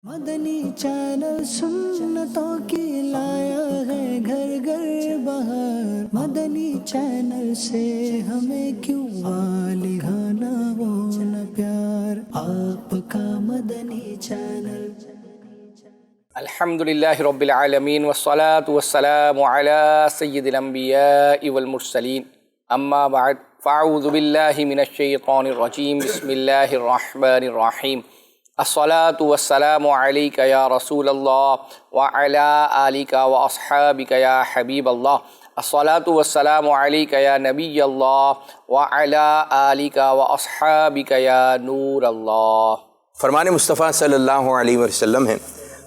مدنی channel سنتوں کی لایا ہے گھر گھر بہار، مدنی چینل سے ہمیں کیوں والہانہ وہ نہ پیار، آپ کا مدنی چینل۔ الحمدللہ رب العالمین والصلاة والسلام علی سید الانبیاء والمرسلین، اما بعد فاعوذ باللہ من الشیطان الرجیم، بسم اللہ الرحمن الرحیم۔ الصلاة والسلام علیک یا رسول اللہ وعلی آلک واصحابک یا حبیب اللہ۔ الصلاة والسلام علیک یا نبی اللہ وعلی آلک واصحابک یا نور اللہ۔ فرمان مصطفیٰ صلی اللہ علیہ وسلم ہے،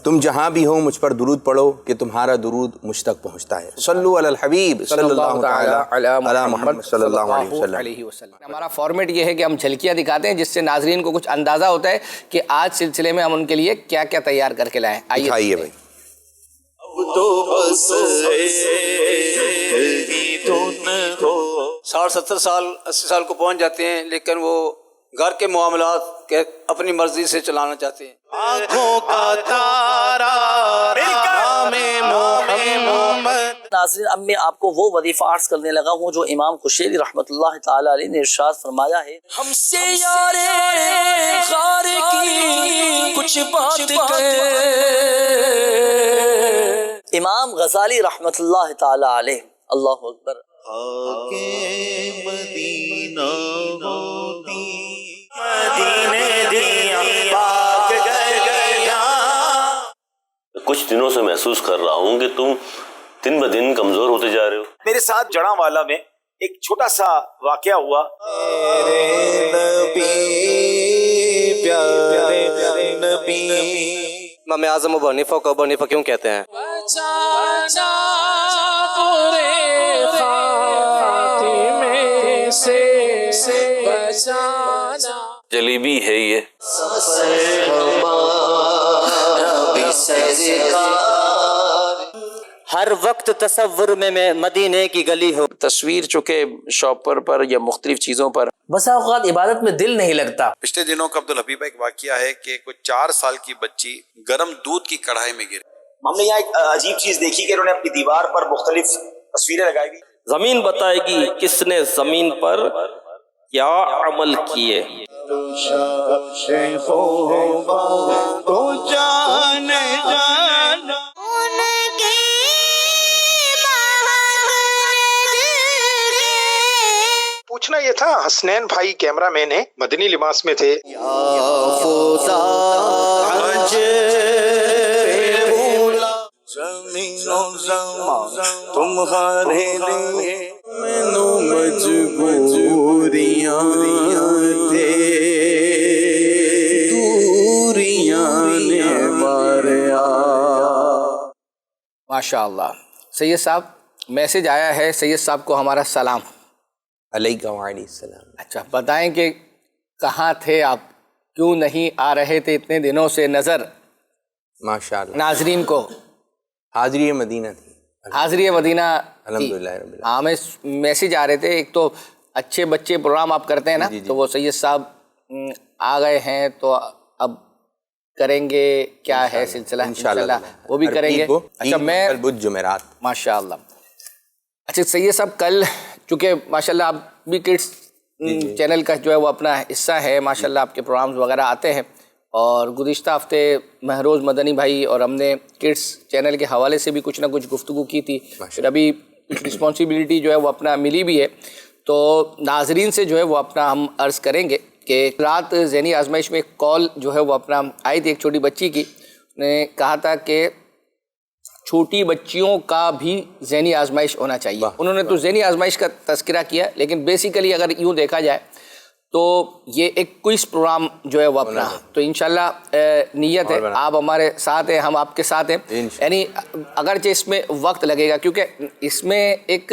تم جہاں بھی ہو مجھ پر درود پڑھو کہ تمہارا درود مجھ تک پہنچتا ہے۔ صلو علی الحبیب صلی اللہ تعالی علی محمد صلی اللہ علیہ وسلم۔ ہمارا فارمیٹ یہ ہے کہ ہم جھلکیاں دکھاتے ہیں جس سے ناظرین کو کچھ اندازہ ہوتا ہے کہ آج سلسلے میں ہم ان کے لیے کیا کیا تیار کر کے لائیں۔ آئیے بھائی۔ تو بس 60-70 سال 80 سال کو پہنچ جاتے ہیں، لیکن وہ گھر کے معاملات کے اپنی مرضی سے چلانا چاہتے ہیں۔ آنکھوں کا تارا ناظرین، اب میں آپ کو وہ وظیفہ عرض کرنے لگا ہوں جو امام قشیری رحمۃ اللہ تعالی علیہ نے ارشاد فرمایا ہے، ہم سے یار غار کی کچھ بات کہے۔ امام غزالی رحمۃ اللہ تعالی علیہ، اللہ اکبر۔ مدینہ ہوتی مدینے دیا پاک گیا۔ کچھ دنوں سے محسوس کر رہا ہوں کہ تم دن بہ دن کمزور ہوتے جا رہے ہو۔ میرے ساتھ جڑاں والا میں ایک چھوٹا سا واقعہ ہوا۔ میرے نبی پیارے نبی، امام اعظم ابو حنیفہ کو ابو حنیفہ کیوں کہتے ہیں؟ جلیبی ہے یہ۔ ہر وقت تصور میں مدینے کی گلی ہو۔ تصویر چونکہ شاپر پر یا مختلف چیزوں پر بسا اوقات عبادت میں دل نہیں لگتا۔ پچھلے دنوں کا عبدالحبیب ایک واقعہ ہے کہ کوئی 4 سال کی بچی گرم دودھ کی کڑھائی میں گری۔ ہم نے یہاں ایک عجیب چیز دیکھی کہ انہوں نے اپنی دیوار پر مختلف تصویریں لگائی ہوئی۔ زمین بتائے گی کس نے زمین پر کیا عمل کیے۔ پوچھنا یہ تھا، حسنین بھائی کیمرہ مین ہیں، مدنی لباس میں تھے۔ تمہارے لیے مینو مجبوریاں دوریاں نے ماریا۔ ماشاء اللہ۔ سید صاحب، میسج آیا ہے، سید صاحب کو ہمارا سلام۔ علیکم وعلیکم السلام۔ اچھا، بتائیں کہ کہاں تھے آپ، کیوں نہیں آ رہے تھے اتنے دنوں سے نظر ماشاءاللہ ناظرین کو؟ حاضری مدینہ تھی، حاضری مدینہ الحمدللہ رب العالمین۔ ہمیں میسج آ رہے تھے، ایک تو اچھے بچے پروگرام آپ کرتے ہیں نا، تو وہ سید صاحب آ گئے ہیں تو اب کریں گے کیا ہے سلسلہ، انشاءاللہ وہ بھی کریں گے۔ اچھا، میں جمعرات ماشاءاللہ۔ اچھا سید صاحب، کل چونکہ ماشاءاللہ آپ بھی کڈس چینل کا جو ہے وہ اپنا حصہ ہے، ماشاءاللہ آپ کے پروگرامز وغیرہ آتے ہیں، اور گزشتہ ہفتے مہروز مدنی بھائی اور ہم نے کڈس چینل کے حوالے سے بھی کچھ نہ کچھ گفتگو کی تھی، پھر ابھی کچھ رسپانسبلٹی جو ہے وہ اپنا ملی بھی ہے، تو ناظرین سے جو ہے وہ اپنا ہم عرض کریں گے کہ رات ذہنی آزمائش میں ایک کال جو ہے وہ اپنا آئی تھی ایک چھوٹی بچی کی، نے کہا تھا کہ چھوٹی بچیوں کا بھی ذہنی آزمائش ہونا چاہیے۔ انہوں نے تو ذہنی آزمائش کا تذکرہ کیا، لیکن بیسیکلی اگر یوں دیکھا جائے تو یہ ایک کوئز پروگرام جو ہے وہ اپنا، تو انشاءاللہ نیت ہے آپ ہمارے ساتھ ہیں، ہم آپ کے ساتھ ہیں، یعنی اگرچہ اس میں وقت لگے گا کیونکہ اس میں ایک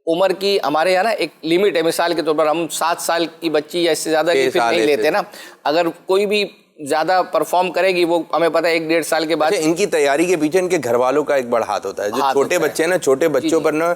عمر کی ہمارے یہاں نا ایک لیمٹ ہے، مثال کے طور پر ہم 7 سال کی بچی یا اس سے زیادہ کی پھر نہیں لیتے نا، اگر کوئی بھی زیادہ پرفارم کرے گی وہ ہمیں پتہ ہے 1-1.5 سال کے بعد. ان کی تیاری کے پیچھے ان کے گھر والوں کا ایک بڑا ہاتھ ہوتا ہے. جو چھوٹے بچے ہیں نا, چھوٹے بچوں پر نا,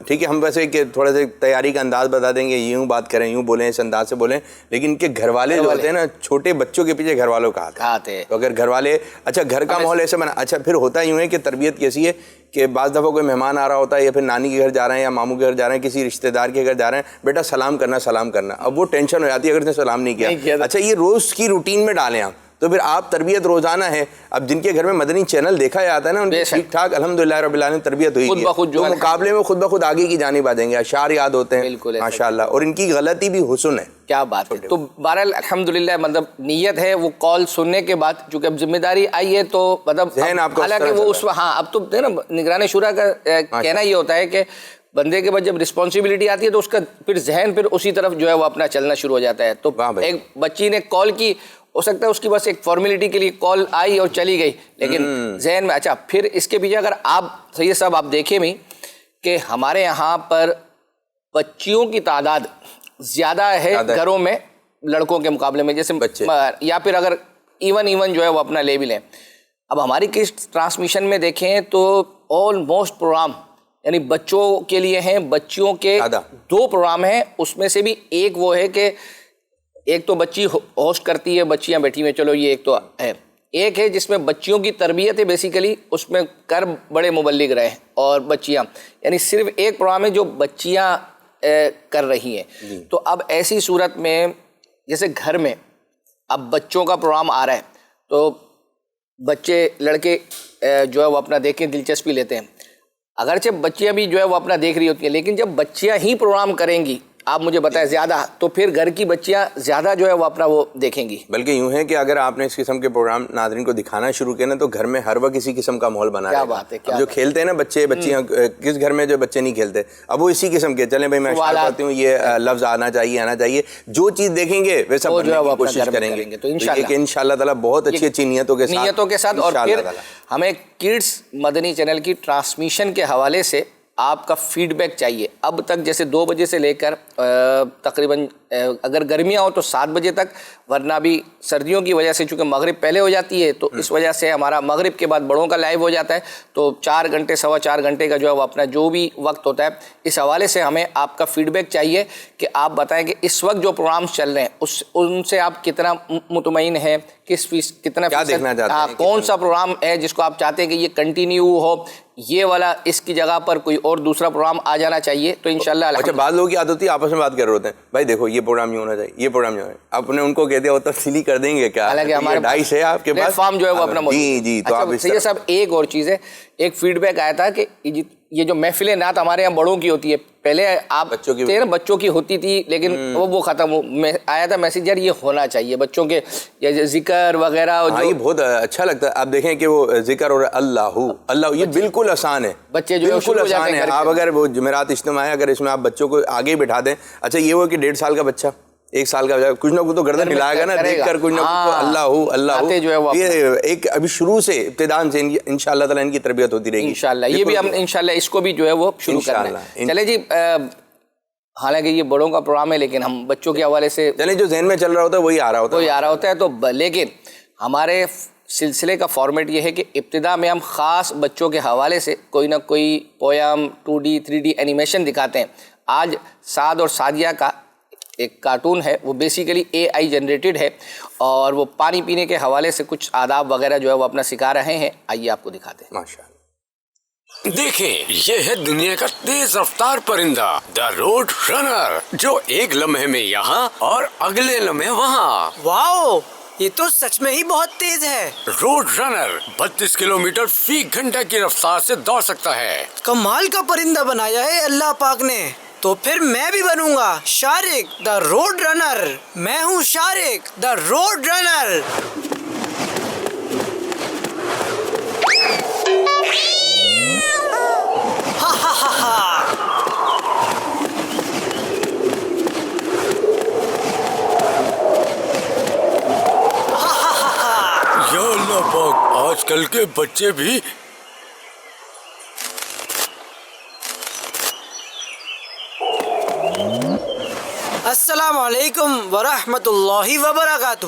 ٹھیک ہے ہم ویسے کہ تھوڑا سا تیاری کا انداز بتا دیں گے, یوں بات کریں, یوں بولیں, اس انداز سے بولیں, لیکن ان کے گھر والے جو ہوتے ہیں نا, چھوٹے بچوں کے پیچھے گھر والوں کا ہاتھ ہے. تو اگر گھر والے, اچھا گھر کا ماحول ایسے بنا, اچھا پھر ہوتا یوں ہے کہ تربیت کیسی ہے کہ بعض دفعہ کوئی مہمان آ رہا ہوتا ہے یا پھر نانی کے گھر جا رہے ہیں یا ماموں کے گھر جا رہے ہیں, کسی رشتہ دار کے گھر جا رہے ہیں, بیٹا سلام کرنا. اب وہ ٹینشن ہو جاتی ہے اگر اس نے سلام نہیں کیا. اچھا یہ روز کی روٹین میں ڈالیں آپ, تو پھر آپ تربیت روزانہ ہے. اب جن کے گھر میں مدنی چینل دیکھا جاتا ہے نا, ان کی ٹھیک ٹھاک الحمدللہ رب العالمین تربیت ہوئی ہے, تو مقابلے میں خود بخود آگے کی جانب آ جائیں گے. اشعار یاد ہوتے ہیں ماشاءاللہ, اور ان کی غلطی بھی حسن ہے. کیا بات ہے. تو بہرحال الحمدللہ مطلب نیت ہے, وہ کال سننے کے بعد چونکہ اب ذمہ داری آئی ہے تو مطلب حالانکہ وہ اس وقت, ہاں اب تو نا نگران شورا کا کہنا یہ ہوتا ہے کہ بندے کے بعد جب رسپانسبلٹی آتی ہے تو اس کا پھر ذہن پھر اسی طرف جو ہے وہ اپنا چلنا شروع ہو جاتا ہے. تو ایک بچی نے کال کی, ہو سکتا ہے اس کی بس ایک فارمیلٹی کے لیے کال آئی اور چلی گئی, لیکن ذہن میں اچھا پھر اس کے پیچھے اگر آپ سید صاحب آپ دیکھیں بھی کہ ہمارے یہاں پر بچیوں کی تعداد زیادہ ہے گھروں میں لڑکوں کے مقابلے میں, جیسے یا پھر اگر ایون جو ہے وہ اپنا لے بھی لیں. اب ہماری کس ٹرانسمیشن میں دیکھیں تو آلموسٹ پروگرام یعنی بچوں کے لیے ہیں, بچیوں کے 2 پروگرام ہیں, اس میں سے بھی ایک وہ ہے کہ ایک تو بچی ہوسٹ کرتی ہے, بچیاں بیٹھی ہوئی, چلو یہ ایک تو ہے. ایک ہے جس میں بچیوں کی تربیت ہے بیسیکلی, اس میں کر بڑے مبلغ رہے اور بچیاں, یعنی صرف ایک پروگرام ہے جو بچیاں کر رہی ہیں. تو اب ایسی صورت میں جیسے گھر میں اب بچوں کا پروگرام آ رہا ہے تو بچے لڑکے جو ہے وہ اپنا دیکھیں دلچسپی لیتے ہیں, اگرچہ بچیاں بھی جو ہے وہ اپنا دیکھ رہی ہوتی ہیں, لیکن جب بچیاں ہی پروگرام کریں گی آپ مجھے بتائیں زیادہ, تو پھر گھر کی بچیاں زیادہ جو ہے وہ اپنا وہ دیکھیں گی. بلکہ یوں ہے کہ اگر آپ نے اس قسم کے پروگرام ناظرین کو دکھانا شروع کیا نا تو گھر میں ہر وقت اسی قسم کا ماحول بنا. کیا بات ہے. جو کھیلتے ہیں نا بچے بچیاں, کس گھر میں جو بچے نہیں کھیلتے, اب وہ اسی قسم کے چلیں بھائی میں پڑھتی ہوں, یہ لفظ آنا چاہیے, جو چیز دیکھیں گے ویسا بننے کی کوشش کریں گے. تو انشاءاللہ تعالیٰ بہت اچھی نیتوں کے ساتھ. اور پھر ہمیں کڈس مدنی چینل کی ٹرانسمیشن کے حوالے سے آپ کا فیڈ بیک چاہیے. اب تک جیسے 2 بجے سے لے کر تقریباً اگر گرمیاں ہوں تو 7 بجے تک, ورنہ بھی سردیوں کی وجہ سے چونکہ مغرب پہلے ہو جاتی ہے تو اس وجہ سے ہمارا مغرب کے بعد بڑوں کا لائیو ہو جاتا ہے, تو 4 گھنٹے 4.25 گھنٹے کا جو ہے وہ اپنا جو بھی وقت ہوتا ہے, اس حوالے سے ہمیں آپ کا فیڈ بیک چاہیے کہ آپ بتائیں کہ اس وقت جو پروگرامز چل رہے ہیں ان سے آپ کتنا مطمئن ہیں, کتنا کون سا پروگرام ہے جس کو آپ چاہتے ہیں کہ یہ کنٹینیو ہو, یہ والا اس کی جگہ پر کوئی اور دوسرا پروگرام آ جانا چاہیے. تو انشاءاللہ اچھا بعض لوگوں کی عادت ہوتی ہے آپس میں بات کر رہے ہوتے ہیں, بھائی دیکھو یہ پروگرام یوں ہونا چاہیے, یہ پروگرام یوں ہے, آپ نے ان کو کہہ دیا وہ تفصیلی کر دیں گے کیا, حالانکہ ہمارے ڈائس ہے آپ کے پاس فارم جو ہے وہ اپنا جی. تو آپ یہ سب ایک اور چیز ہے, ایک فیڈ بیک آیا تھا کہ یہ جو محفل نعت ہمارے یہاں بڑوں کی ہوتی ہے, پہلے آپ بچوں کی ہوتی تھی لیکن وہ ختم آیا تھا میسیج یار یہ ہونا چاہیے بچوں کے ذکر وغیرہ. یہ بہت اچھا لگتا ہے. آپ دیکھیں کہ وہ ذکر اور اللہ یہ بالکل آسان ہے, بچے جو بالکل آسان ہے. آپ اگر وہ جمعرات اجتماع ہے اگر اس میں آپ بچوں کو آگے بٹھا دیں, اچھا یہ ہو کہ 1.5 سال کا بچہ 1 سال کا کچھ نہ کچھ تو گردن ہلائے گا نا دیکھ کر, کچھ نہ کچھ اللہ یہ ایک ابھی شروع سے ابتداء سے انشاءاللہ تعالیٰ ان کی تربیت ہوتی رہے گی انشاءاللہ. یہ بھی ہم انشاءاللہ اس کو بھی جو ہے وہ شروع کرنا ہے. چلے جی, حالانکہ یہ بڑوں کا پروگرام ہے لیکن ہم بچوں کے حوالے سے چلیں جو ذہن میں چل رہا ہوتا ہے وہی آ رہا ہوتا ہے. تو لیکن ہمارے سلسلے کا فارمیٹ یہ ہے کہ ابتدا میں ہم خاص بچوں کے حوالے سے کوئی نہ کوئی پویم 2D 3D اینیمیشن دکھاتے ہیں. آج سعد اور سعدیہ کا ایک کارٹون ہے, وہ بیسیکلی AI جنریٹڈ ہے اور وہ پانی پینے کے حوالے سے کچھ آداب وغیرہ جو ہے وہ اپنا سکھا رہے ہیں. آئیے آپ کو دکھاتے ہیں. ماشاءاللہ. دیکھیں یہ ہے دنیا کا تیز رفتار پرندہ دا روڈ رنر, جو ایک لمحے میں یہاں اور اگلے لمحے وہاں. واو, یہ تو سچ میں ہی بہت تیز ہے. روڈ رنر 32 کلومیٹر فی گھنٹہ کی رفتار سے دوڑ سکتا ہے. کمال کا پرندہ بنایا ہے اللہ پاک نے. تو پھر میں بھی بنوں گا شارق دا روڈ رنر. میں ہوں شارق دا روڈ رنر. یا اللہ پاک, آج کل کے بچے بھی. السلام علیکم ورحمۃ اللہ وبرکاتہ.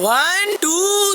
1 2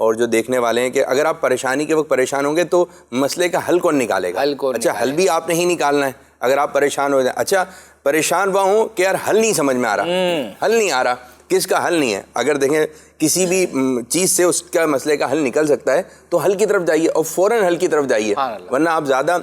اور جو دیکھنے والے ہیں کہ اگر آپ پریشانی کے وقت پریشان ہوں گے تو مسئلے کا حل کون نکالے گا؟ اچھا حل بھی آپ نے ہی نکالنا ہے اگر آپ پریشان ہو جائیں. اچھا پریشان ہوا ہوں کہ یار حل نہیں سمجھ میں آ رہا, حل نہیں آ رہا, کس کا حل نہیں ہے. اگر دیکھیں کسی بھی چیز سے اس کا مسئلے کا حل نکل سکتا ہے تو حل کی طرف جائیے اور فوراً حل کی طرف جائیے, ورنہ آپ زیادہ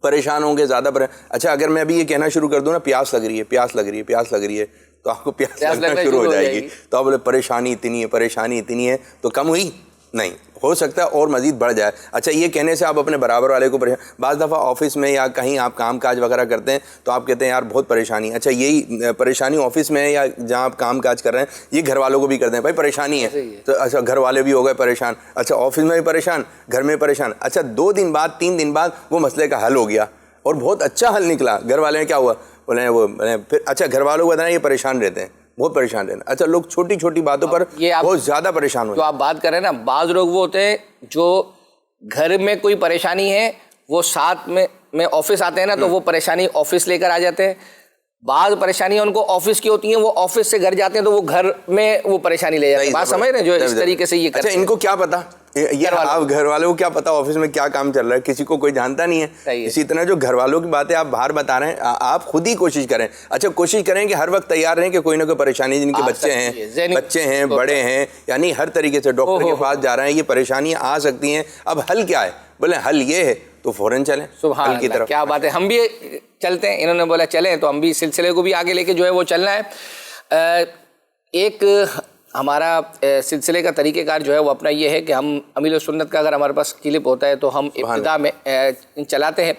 پریشان ہوں گے زیادہ اچھا اگر میں ابھی یہ کہنا شروع کر دوں نا پیاس لگ رہی ہے, پیاس لگ رہی ہے, پیاس لگ رہی ہے, تو آپ کو پیاس لگنا شروع ہو جائے گی. تو آپ بولے پریشانی اتنی ہے, پریشانی اتنی ہے, تو کم ہوئی نہیں, ہو سکتا ہے اور مزید بڑھ جائے. اچھا یہ کہنے سے آپ اپنے برابر والے کو بعض دفعہ آفس میں یا کہیں آپ کام کاج وغیرہ کرتے ہیں تو آپ کہتے ہیں یار بہت پریشانی. اچھا یہی پریشانی آفس میں ہے یا جہاں آپ کام کاج کر رہے ہیں یہ گھر والوں کو بھی کرتے ہیں, بھائی پریشانی ہے, تو اچھا گھر والے بھی ہو گئے پریشان, اچھا آفس میں بھی پریشان, گھر میں پریشان. اچھا 2 دن بعد 3 دن بعد وہ مسئلے کا حل ہو گیا اور بہت اچھا حل نکلا. گھر والے میں کیا ہوا بولے وہ پھر اچھا گھر والوں کو بتانا یہ پریشان رہتے ہیں, بہت پریشان رہنا. اچھا لوگ چھوٹی چھوٹی باتوں پر بہت زیادہ پریشان ہوتے ہیں. جو آپ بات کر رہے ہیں نا, بعض لوگ وہ ہوتے ہیں جو گھر میں کوئی پریشانی ہے وہ ساتھ میں آفس آتے ہیں نا تو وہ پریشانی آفس لے کر آ جاتے ہیں. بعض پریشانیاں ان کو آفس کی ہوتی ہیں, وہ آفس سے گھر جاتے ہیں تو وہ گھر میں وہ پریشانی لے جاتے ہیں. بات سمجھ رہے ہیں جو اس طریقے سے یہ کرتے ہیں. اچھا ان کو کیا پتا, یہ آپ گھر والوں کو کیا پتا آفس میں کیا کام چل رہا ہے, کسی کو کوئی جانتا نہیں ہے. اسی طرح جو گھر والوں کی باتیں آپ باہر بتا رہے ہیں آپ خود ہی کوشش کریں. اچھا کوشش کریں کہ ہر وقت تیار رہیں کہ کوئی نہ کوئی پریشانی, جن کے بچے ہیں بڑے ہیں, یعنی ہر طریقے سے ڈاکٹر کے پاس جا رہے ہیں, یہ پریشانیاں آ سکتی ہیں. اب حل کیا ہے, بولے حل یہ ہے تو فوراً چلیں حل کی طرف. کیا بات ہے, ہم بھی چلتے ہیں. انہوں نے بولا چلیں تو ہم بھی سلسلے کو بھی آگے لے کے جو ہے وہ چلنا ہے. ایک ہمارا سلسلے کا طریقہ کار جو ہے وہ اپنا یہ ہے کہ ہم امیل سنت کا اگر ہمارے پاس کلپ ہوتا ہے تو ہم ابتدا میں چلاتے ہیں.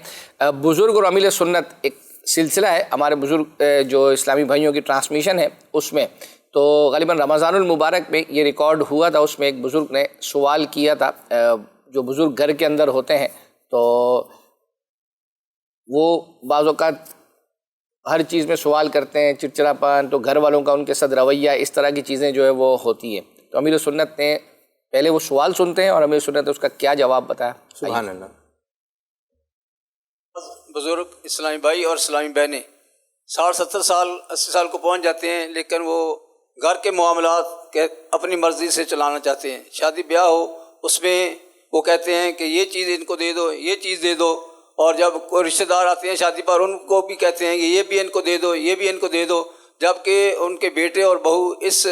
بزرگ اور امیل سنت ایک سلسلہ ہے ہمارے بزرگ جو اسلامی بھائیوں کی ٹرانسمیشن ہے اس میں, تو غالباً رمضان المبارک میں یہ ریکارڈ ہوا تھا. اس میں ایک بزرگ نے سوال کیا تھا, جو بزرگ گھر کے اندر ہوتے ہیں تو وہ بعض اوقات ہر چیز میں سوال کرتے ہیں, چڑچڑاپن, تو گھر والوں کا ان کے ساتھ رویہ, اس طرح کی چیزیں جو ہے وہ ہوتی ہیں. تو امیر سنت نے پہلے وہ سوال سنتے ہیں اور امیر سنت نے اس کا کیا جواب بتایا. سبحان اللہ. بزرگ اسلامی بھائی اور اسلامی بہنیں 60-70 سال 80 سال کو پہنچ جاتے ہیں, لیکن وہ گھر کے معاملات اپنی مرضی سے چلانا چاہتے ہیں. شادی بیاہ ہو اس میں وہ کہتے ہیں کہ یہ چیز ان کو دے دو, یہ چیز دے دو, اور جب کوئی رشتہ دار آتے ہیں شادی پر ان کو بھی کہتے ہیں کہ یہ بھی ان کو دے دو, یہ بھی ان کو دے دو, جبکہ ان کے بیٹے اور بہو اس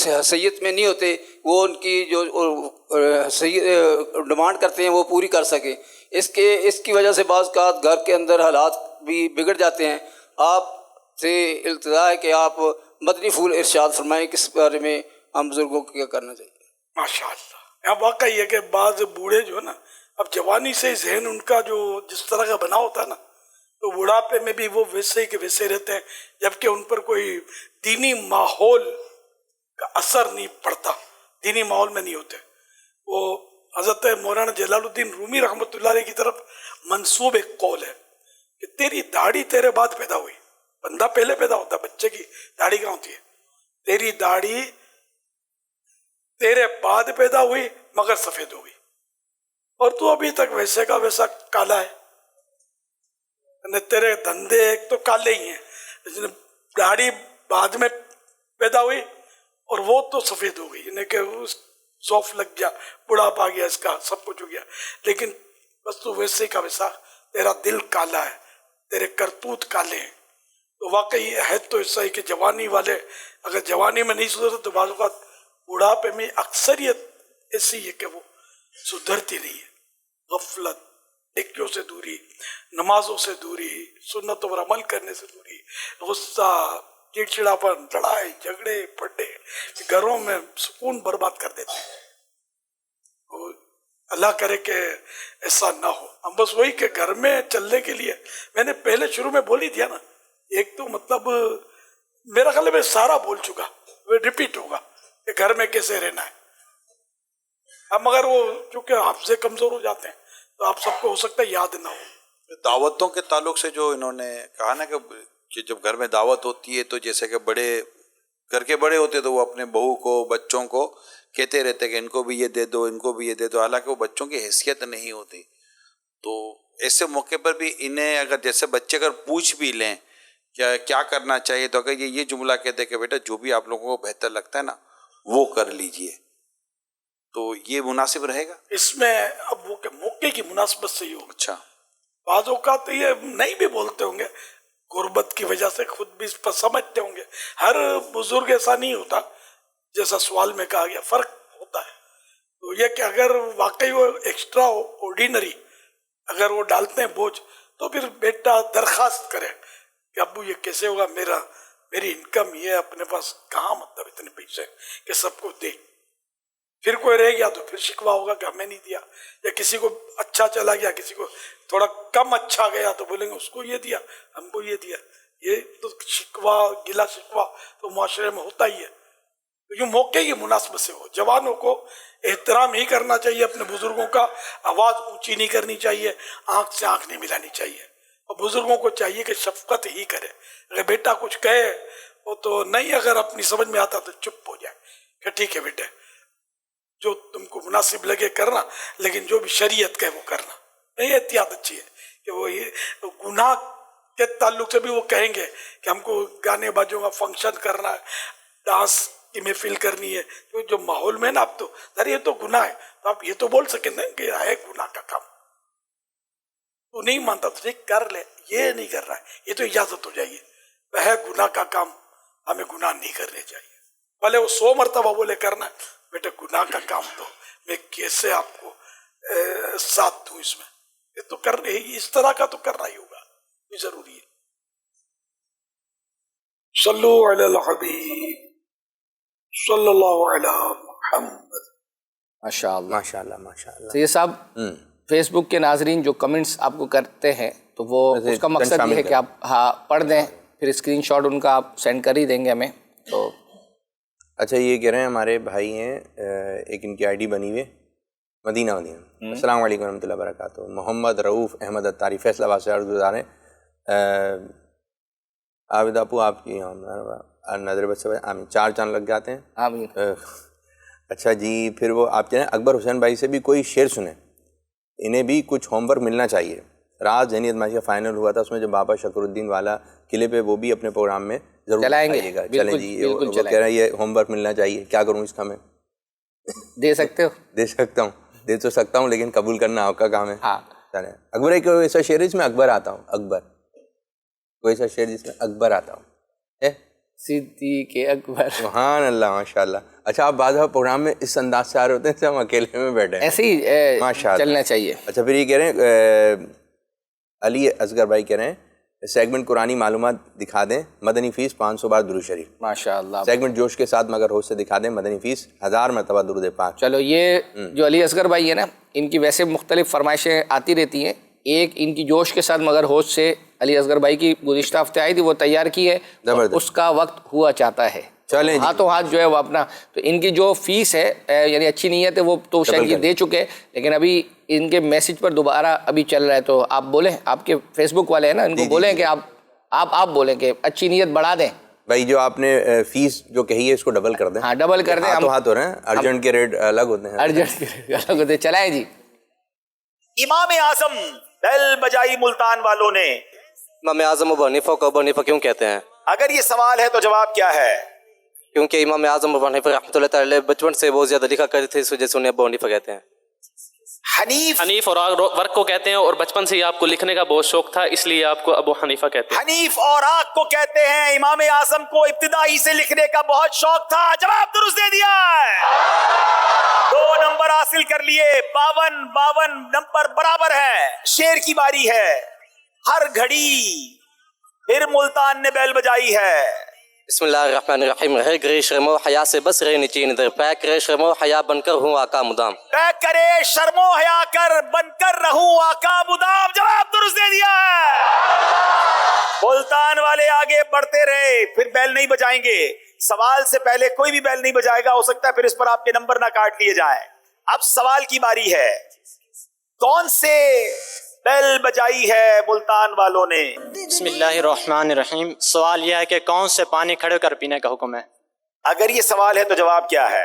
حیثیت میں نہیں ہوتے وہ ان کی جو ڈیمانڈ کرتے ہیں وہ پوری کر سکیں. اس کی وجہ سے بعض اوقات گھر کے اندر حالات بھی بگڑ جاتے ہیں. آپ سے التجا ہے کہ آپ مدنی پھول ارشاد فرمائیں کس بارے میں ہم بزرگوں کو کیا کرنا چاہیے. ماشاء اللہ, واقعی ہے کہ بعض بوڑھے جو ہے نا, اب جوانی سے ذہن ان کا جو جس طرح کا بنا ہوتا ہے نا, تو بڑھاپے میں بھی وہ ویسے کے ویسے رہتے ہیں, جبکہ ان پر کوئی دینی ماحول کا اثر نہیں پڑتا, دینی ماحول میں نہیں ہوتے. وہ حضرت مولانا جلال الدین رومی رحمۃ اللہ علیہ کی طرف منسوب ایک قول ہے کہ تیری داڑھی تیرے بعد پیدا ہوئی. بندہ پہلے پیدا ہوتا ہے, بچے کی داڑھی کہاں ہوتی ہے, تیری داڑھی تیرے بعد پیدا ہوئی مگر سفید ہو گئی, اور تو ابھی تک ویسے کا ویسا کالا ہے. تیرے دھندے ایک تو کالے ہی ہیں, داڑھی بعد میں پیدا ہوئی اور وہ تو سفید ہو گئی, یعنی کہ سوف لگ گیا, بڑھاپا آ گیا, اس کا سب کچھ ہو گیا, لیکن بس تو ویسے کا ویسا, تیرا دل کالا ہے, تیرے کرتوت کالے ہیں. تو واقعی ہے تو ایسا ہی کہ جوانی والے اگر جوانی میں نہیں سدھرتے تو بعض اوقات بڑھاپے میں اکثریت ایسی ہے کہ وہ سدھرتی نہیں ہے. غفلت, نیکیوں سے دوری, نمازوں سے دوری, سنتوں پر عمل کرنے سے دوری, غصہ, چڑچڑاپن, لڑائی جھگڑے پھڈے گھروں میں سکون برباد کر دیتے ہیں. اللہ کرے کہ ایسا نہ ہو. ہم بس وہی کہ گھر میں چلنے کے لیے میں نے پہلے شروع میں بول ہی دیا نا, ایک تو مطلب میرا خیال ہے میں سارا بول چکا, وہ ریپیٹ ہوگا کہ گھر میں کیسے رہنا ہے. اب مگر وہ چونکہ آپ سے کمزور ہو جاتے ہیں تو آپ سب کو ہو سکتا ہے یاد نہ ہو. دعوتوں کے تعلق سے جو انہوں نے کہا نا کہ جب گھر میں دعوت ہوتی ہے تو جیسے کہ بڑے گھر کے بڑے ہوتے تو وہ اپنے بہو کو بچوں کو کہتے رہتے کہ ان کو بھی یہ دے دو, ان کو بھی یہ دے دو, حالانکہ وہ بچوں کی حیثیت نہیں ہوتی. تو ایسے موقع پر بھی انہیں اگر جیسے بچے اگر پوچھ بھی لیں کیا کرنا چاہیے, تو اگر یہ جملہ کہتے کہ بیٹا جو بھی آپ لوگوں کو بہتر لگتا ہے نا وہ کر لیجئے, تو یہ مناسب رہے گا اس میں اب وہ کہ موقع کی مناسبت سے ہی ہوگا. اچھا بعض اوقات تو یہ نہیں بھی بولتے ہوں گے، غربت کی وجہ سے خود بھی اس پر سمجھتے ہوں گے. ہر بزرگ ایسا نہیں ہوتا جیسا سوال میں کہا گیا، فرق ہوتا ہے. تو یہ کہ اگر واقعی وہ ایکسٹرا آرڈینری اگر وہ ڈالتے ہیں بوجھ، تو پھر بیٹا درخواست کرے کہ ابو یہ کیسے ہوگا، میری انکم یہ اپنے پاس کہاں مطلب اتنے پیسے کہ سب کو دے. پھر کوئی رہ گیا تو پھر شکوہ ہوگا کہ ہمیں نہیں دیا، یا کسی کو اچھا چلا گیا، کسی کو تھوڑا کم اچھا گیا تو بولیں گے اس کو یہ دیا، ہم کو یہ دیا. یہ تو شکوہ، گلا شکوہ تو معاشرے میں ہوتا ہی ہے. تو یہ موقع کی مناسبت سے ہو. جوانوں کو احترام ہی کرنا چاہیے اپنے بزرگوں کا، آواز اونچی نہیں کرنی چاہیے، آنکھ سے آنکھ نہیں ملانی چاہیے. اور بزرگوں کو چاہیے کہ شفقت ہی کرے. اگر بیٹا کچھ کہے وہ تو نہیں، اگر اپنی سمجھ میں آتا تو چپ ہو جائے کہ ٹھیک ہے بیٹے، جو تم کو مناسب لگے کرنا، لیکن جو بھی شریعت کہے وہ کرنا. نہیں، احتیاط اچھی ہے کہ وہ یہ گناہ کے تعلق سے بھی وہ کہیں گے کہ ہم کو گانے بازوں کا فنکشن کرنا ہے، ڈانس کی محفل کرنی ہے، جو ماحول میں نا اب تو سر یہ تو گناہ ہے، تو آپ یہ تو بول سکیں نا کہ ہے گناہ کا کام. تو نہیں مانتا تو ٹھیک کر لے، یہ نہیں کر رہا ہے، یہ تو اجازت ہو جائیے. ہے گناہ کا کام، ہمیں گناہ نہیں کرنے چاہیے. بھلے وہ 100 مرتبہ بولے کرنا ہے، بیٹے گناہ کا کام تو میں کیسے آپ کو ساتھ دوں اس میں، یہ تو کرنے ہی اس طرح کا تو کرنا ہی ہوگا، یہ ضروری ہے. صلو علی الحبیب صلی اللہ علی محمد. ماشاء اللہ ماشاء اللہ ماشاء اللہ. سید صاحب، فیس بک کے ناظرین جو کمنٹس آپ کو کرتے ہیں تو وہ اس کا مقصد یہ ہے کہ آپ پڑھ دیں، پھر اسکرین شاٹ ان کا آپ سینڈ کر ہی دیں گے ہمیں. تو اچھا یہ کہہ رہے ہیں ہمارے بھائی ہیں، ایک ان کی آئی ڈی بنی ہوئی مدینہ. السلام علیکم ورحمۃ اللہ وبرکاتہ. محمد رعوف احمد اتاری فیصلہ آباد سے عرض گزار ہیں. عابد ابو آپ کی نظر بد سے آمین 4 چاند لگ جاتے ہیں. آمین. اچھا جی، پھر وہ آپ کہہ رہے ہیں اکبر حسین بھائی سے بھی کوئی شعر سنیں، انہیں بھی کچھ ہوم ورک ملنا چاہیے. رات ذہنیت معاشی کا فائنل ہوا تھا، اس میں جو بابا شکر الدین والا قلعے پہ، وہ بھی اپنے پروگرام میں ضرور چلائیں آئیے گا. گے. چلیں جی، وہ کہہ رہے ہیں یہ ہوم ورک ملنا چاہیے، کیا کروں اس کا میں؟ دے سکتے ہو؟ دے سکتا ہوں، دے تو سکتا ہوں، لیکن قبول کرنا آپ کا کام ہے. ہاں چلیں. اکبر ایک ایسا شعر ہے جس میں اکبر آتا ہوں، اکبر کوئی ایسا شعر جس میں اکبر آتا ہوں، صدیق اکبر. سبحان اللہ، ماشاء اللہ. اچھا آپ بعض پروگرام میں اس انداز سے آ رہے ہوتے ہیں ہم اکیلے میں بیٹھے ہیں، ایسے ہی ماشاء اللہ چلنا چاہیے. اچھا پھر یہ کہہ رہے ہیں علی اصغر بھائی کہہ رہے ہیں سیگمنٹ قرآنی معلومات دکھا دیں، مدنی فیس 500 بار درود شریف. ماشاء اللہ. سیگمنٹ جوش کے ساتھ مگر ہوش سے دکھا دیں، مدنی فیس 1000 مرتبہ درود پاک. چلو یہ جو علی اصغر بھائی ہے نا، ان کی ویسے مختلف فرمائشیں آتی رہتی ہیں. ایک ان کی جوش کے ساتھ مگر ہوش سے علی اصغر بھائی کی گزشتہ ہفتے آئی تھی، وہ تیار کی ہے، اس کا وقت ہوا چاہتا ہے. چلیں ہاتھوں ہاتھ جو ہے وہ اپنا، تو ان کی جو فیس ہے یعنی اچھی نیت ہے وہ تو شاید یہ دے چکے، لیکن ابھی ان کے میسج پر دوبارہ ابھی چل رہا ہے. تو آپ بولیں، آپ کے فیس بک والے ہیں نا، ان کو بولیں کہ آپ بولیں کہ اچھی نیت بڑھا دیں. بھائی جو آپ نے فیس جو کہی ہے اس کو ڈبل کر دیں. ہاں ڈبل کر دیں. ہاتھ ہو رہے ہیں، ارجنٹ کے ریٹ الگ ہوتے ہیں، ارجنٹ کے ریٹ الگ ہوتے ہیں. چلائیں جی. امام اعظم بیل بجائی ملتان والوں نے امام اعظم ابو حنیفہ کو ابو حنیفہ کیوں کہتے ہیں؟ اگر یہ سوال ہے تو جواب کیا ہے؟ کیونکہ امام اعظم ابو حنیفہ رحمۃ اللہ تعالی بچپن سے بہت زیادہ لکھا کرتے تھے، اس وجہ سے انہیں ابو حنیفہ کہتے ہیں. حنیف اور ورق کو کہتے ہیں، اور بچپن سے ہی آپ کو لکھنے کا بہت شوق تھا، اس لیے آپ کو ابو حنیفہ کہتے ہیں. حنیف اور آگ کو کہتے ہیں. امام اعظم کو ابتدائی سے لکھنے کا بہت شوق تھا. جواب درست دے دیا ہے، 2 نمبر حاصل کر لیے. 52 نمبر برابر ہے. شیر کی باری ہے. ہر گھڑی پھر ملتان نے بیل بجائی ہے. بسم اللہ الرحمن الرحیم. رہ گرے شرم و حیا سے بس رہے نچین در، پیک کرے شرم و حیا بن کر ہوں آقا مدام. پیک کرے شرم و حیا کر بن کر رہوں آقا مدام. جواب درست دے دیا ہے. ملتان والے آگے بڑھتے رہے، پھر بیل نہیں بجائیں گے. سوال سے پہلے کوئی بھی بیل نہیں بجائے گا، ہو سکتا ہے پھر اس پر آپ کے نمبر نہ کاٹ لیے جائیں. اب سوال کی باری ہے. کون سے بیل بجائی ہے ملتان والوں نے؟ بسم اللہ الرحمن الرحیم. سوال یہ ہے کہ کون سے پانی کھڑے کر پینے کا حکم ہے؟ اگر یہ سوال ہے تو جواب کیا ہے؟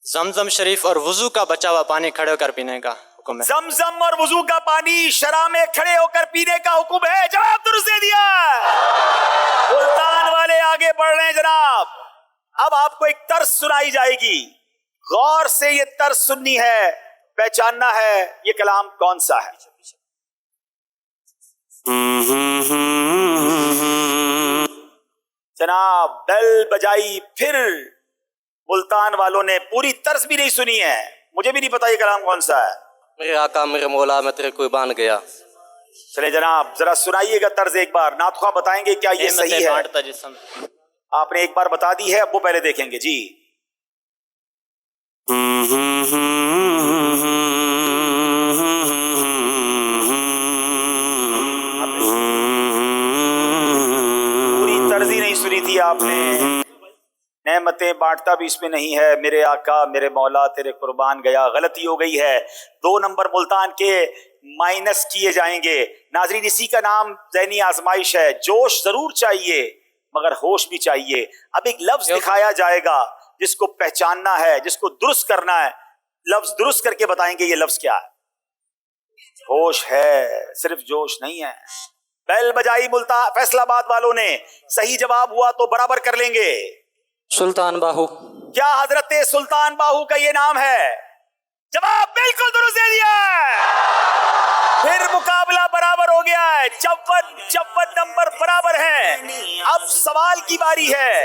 زمزم شریف اور وضو کا بچا ہوا پانی کھڑے کر پینے کا حکم ہے. زمزم اور وضو کا پانی شرح میں کھڑے ہو کر پینے کا حکم ہے. جواب درست دے دیا. ملتان والے آگے بڑھ رہے ہیں جناب. اب آپ کو ایک طرز سنائی جائے گی. غور سے یہ طرز سننی ہے, پہچاننا ہے یہ کلام کون سا ہے. جناب بیل بجائی, پھر ملتان والوں نے پوری طرز بھی نہیں سنی ہے, مجھے بھی نہیں پتا یہ کلام کون سا ہے. میرے آقا میرے مولا میں تیرے قربان گیا. چلے جناب ذرا سنائیے گا طرز ایک بار, نعت خواہ بتائیں گے کیا یہ صحیح ہے. آپ نے ایک بار بتا دی ہے, اب وہ پہلے دیکھیں گے. جی پوری طرز ہی نہیں سنی تھی آپ نے. نعمتیں بانٹتا بھی اس میں نہیں ہے, میرے آقا میرے مولا تیرے قربان گیا. غلطی ہو گئی ہے, 2 نمبر ملتان کے مائنس کیے جائیں گے. ناظرین اسی کا نام ذہنی آزمائش ہے. جوش ضرور چاہیے مگر ہوش بھی چاہیے. اب ایک لفظ دکھایا جائے گا جس کو پہچاننا ہے, جس کو درست کرنا ہے. لفظ درست کر کے بتائیں گے یہ لفظ کیا ہے. ہوش ہے, صرف جوش نہیں ہے. بیل بجائی ملتان فیصلہ آباد والوں نے, صحیح جواب ہوا تو برابر کر لیں گے. سلطان باہو. کیا حضرت سلطان باہو کا یہ نام ہے؟ جواب بالکل درست دے دیا ہے. پھر مقابلہ برابر ہو گیا ہے, 54 نمبر برابر ہیں. اب سوال کی باری ہے.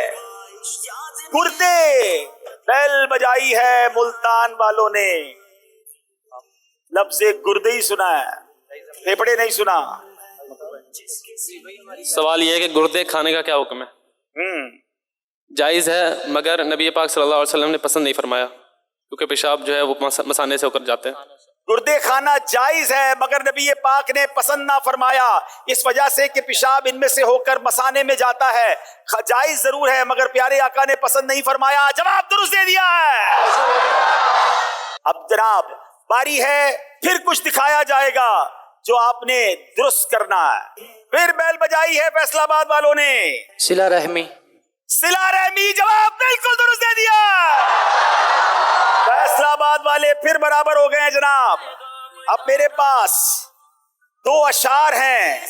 گردے بیل بجائی ہے ملتان والوں نے, لفظ گردے ہی سنا ہے, پھیپڑے نہیں سنا. سوال یہ ہے کہ گردے کھانے کا کیا حکم ہے؟ جائز ہے مگر نبی پاک صلی اللہ علیہ وسلم نے پسند نہیں فرمایا, کیونکہ پیشاب جو ہے وہ مثانے سے ہو کر جاتے ہیں. گردے کھانا جائز ہے مگر نبی پاک نے پسند نہ فرمایا, اس وجہ سے کہ پیشاب ان میں سے ہو کر مثانے میں جاتا ہے. جائز ضرور ہے مگر پیارے آقا نے پسند نہیں فرمایا. جواب درست دے دیا ہے. اب جناب باری ہے, پھر کچھ دکھایا جائے گا جو آپ نے درست کرنا ہے. پھر بیل بجائی ہے فیصلہ آباد والوں نے, صلہ رحمی. صلہ رحمی, جواب بالکل درست دے دیا. فیصلہ آباد والے پھر برابر ہو گئے ہیں جناب. اب میرے پاس 2 اشعار ہیں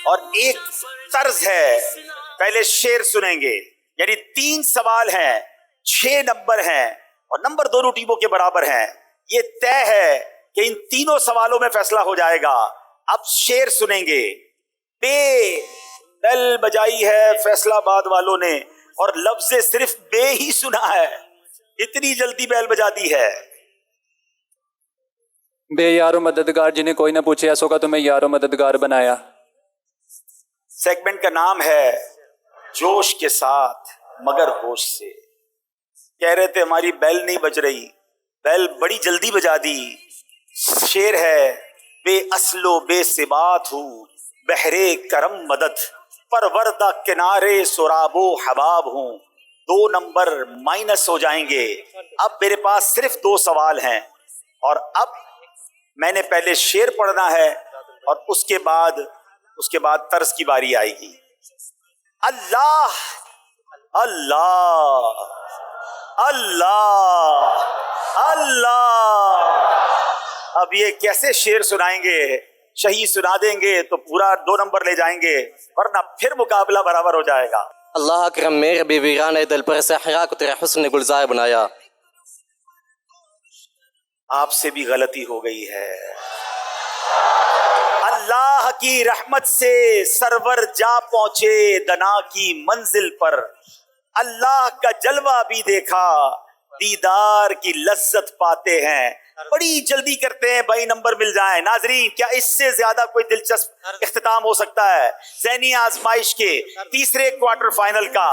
اور ایک طرز ہے. پہلے شعر سنیں گے, یعنی 3 سوال ہیں, 6 نمبر ہیں اور نمبر دونوں ٹیموں کے برابر ہیں. یہ طے ہے کہ ان تینوں سوالوں میں فیصلہ ہو جائے گا. اب شعر سنیں گے. بیل بجائی ہے فیصلہ آباد والوں نے اور لفظ صرف بے ہی سنا ہے, اتنی جلدی بیل بجا دی ہے. بے یار و مددگار جنہیں کوئی نہ پوچھے ایسوں کا تمہیں یار و مددگار بنایا. سیگمنٹ کا نام ہے جوش کے ساتھ مگر ہوش سے. کہہ رہے تھے ہماری بیل نہیں بج رہی, بیل بڑی جلدی بجا دی. شعر ہے, بے اصل و بے ثبات ہوں بہرے کرم مدد, پروردہ کنارے سراب و حباب ہوں. 2 نمبر مائنس ہو جائیں گے. اب میرے پاس صرف 2 سوال ہیں اور اب میں نے پہلے شعر پڑھنا ہے اور اس کے بعد طرز کی باری آئے گی. اللہ اللہ اللہ اللہ. اب یہ کیسے شعر سنائیں گے؟ شہید سنا دیں گے تو پورا 2 نمبر لے جائیں گے, ورنہ پھر مقابلہ برابر ہو جائے گا. اللہ اکرم میرے بے ویرانے دل پر صحرا کو تیرے حسن نے گلزار بنایا. آپ سے بھی غلطی ہو گئی ہے. اللہ کی رحمت سے سرور جا پہنچے دنا کی منزل پر, اللہ کا جلوہ بھی دیکھا دیدار کی لذت پاتے ہیں. بڑی جلدی کرتے ہیں بھائی نمبر مل جائیں. ناظرین کیا اس سے زیادہ کوئی دلچسپ اختتام ہو سکتا ہے؟ ذہنی آزمائش کے تیسرے کوارٹر فائنل کا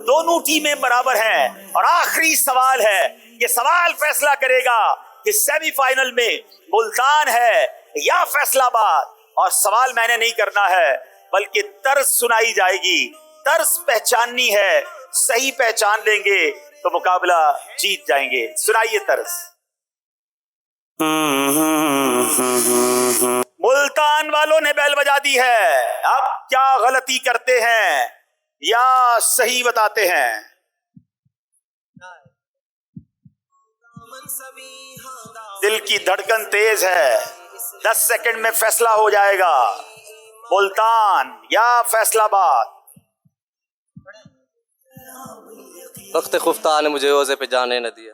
دونوں ٹیمیں برابر ہیں اور آخری سوال ہے. یہ سوال فیصلہ کرے گا کہ سیمی فائنل میں ملتان ہے یا فیصلہ آباد. اور سوال میں نے نہیں کرنا ہے بلکہ طرز سنائی جائے گی. طرز پہچاننی ہے, صحیح پہچان لیں گے تو مقابلہ جیت جائیں گے. سنائیے طرز. ملتان والوں نے بیل بجا دی ہے. اب کیا غلطی کرتے ہیں یا صحیح بتاتے ہیں؟ دل کی دھڑکن تیز ہے, 10 سیکنڈ میں فیصلہ ہو جائے گا. ملتان یا فیصلہ آباد. وقت خفتہ نے مجھے روزے پہ جانے نہ دیا.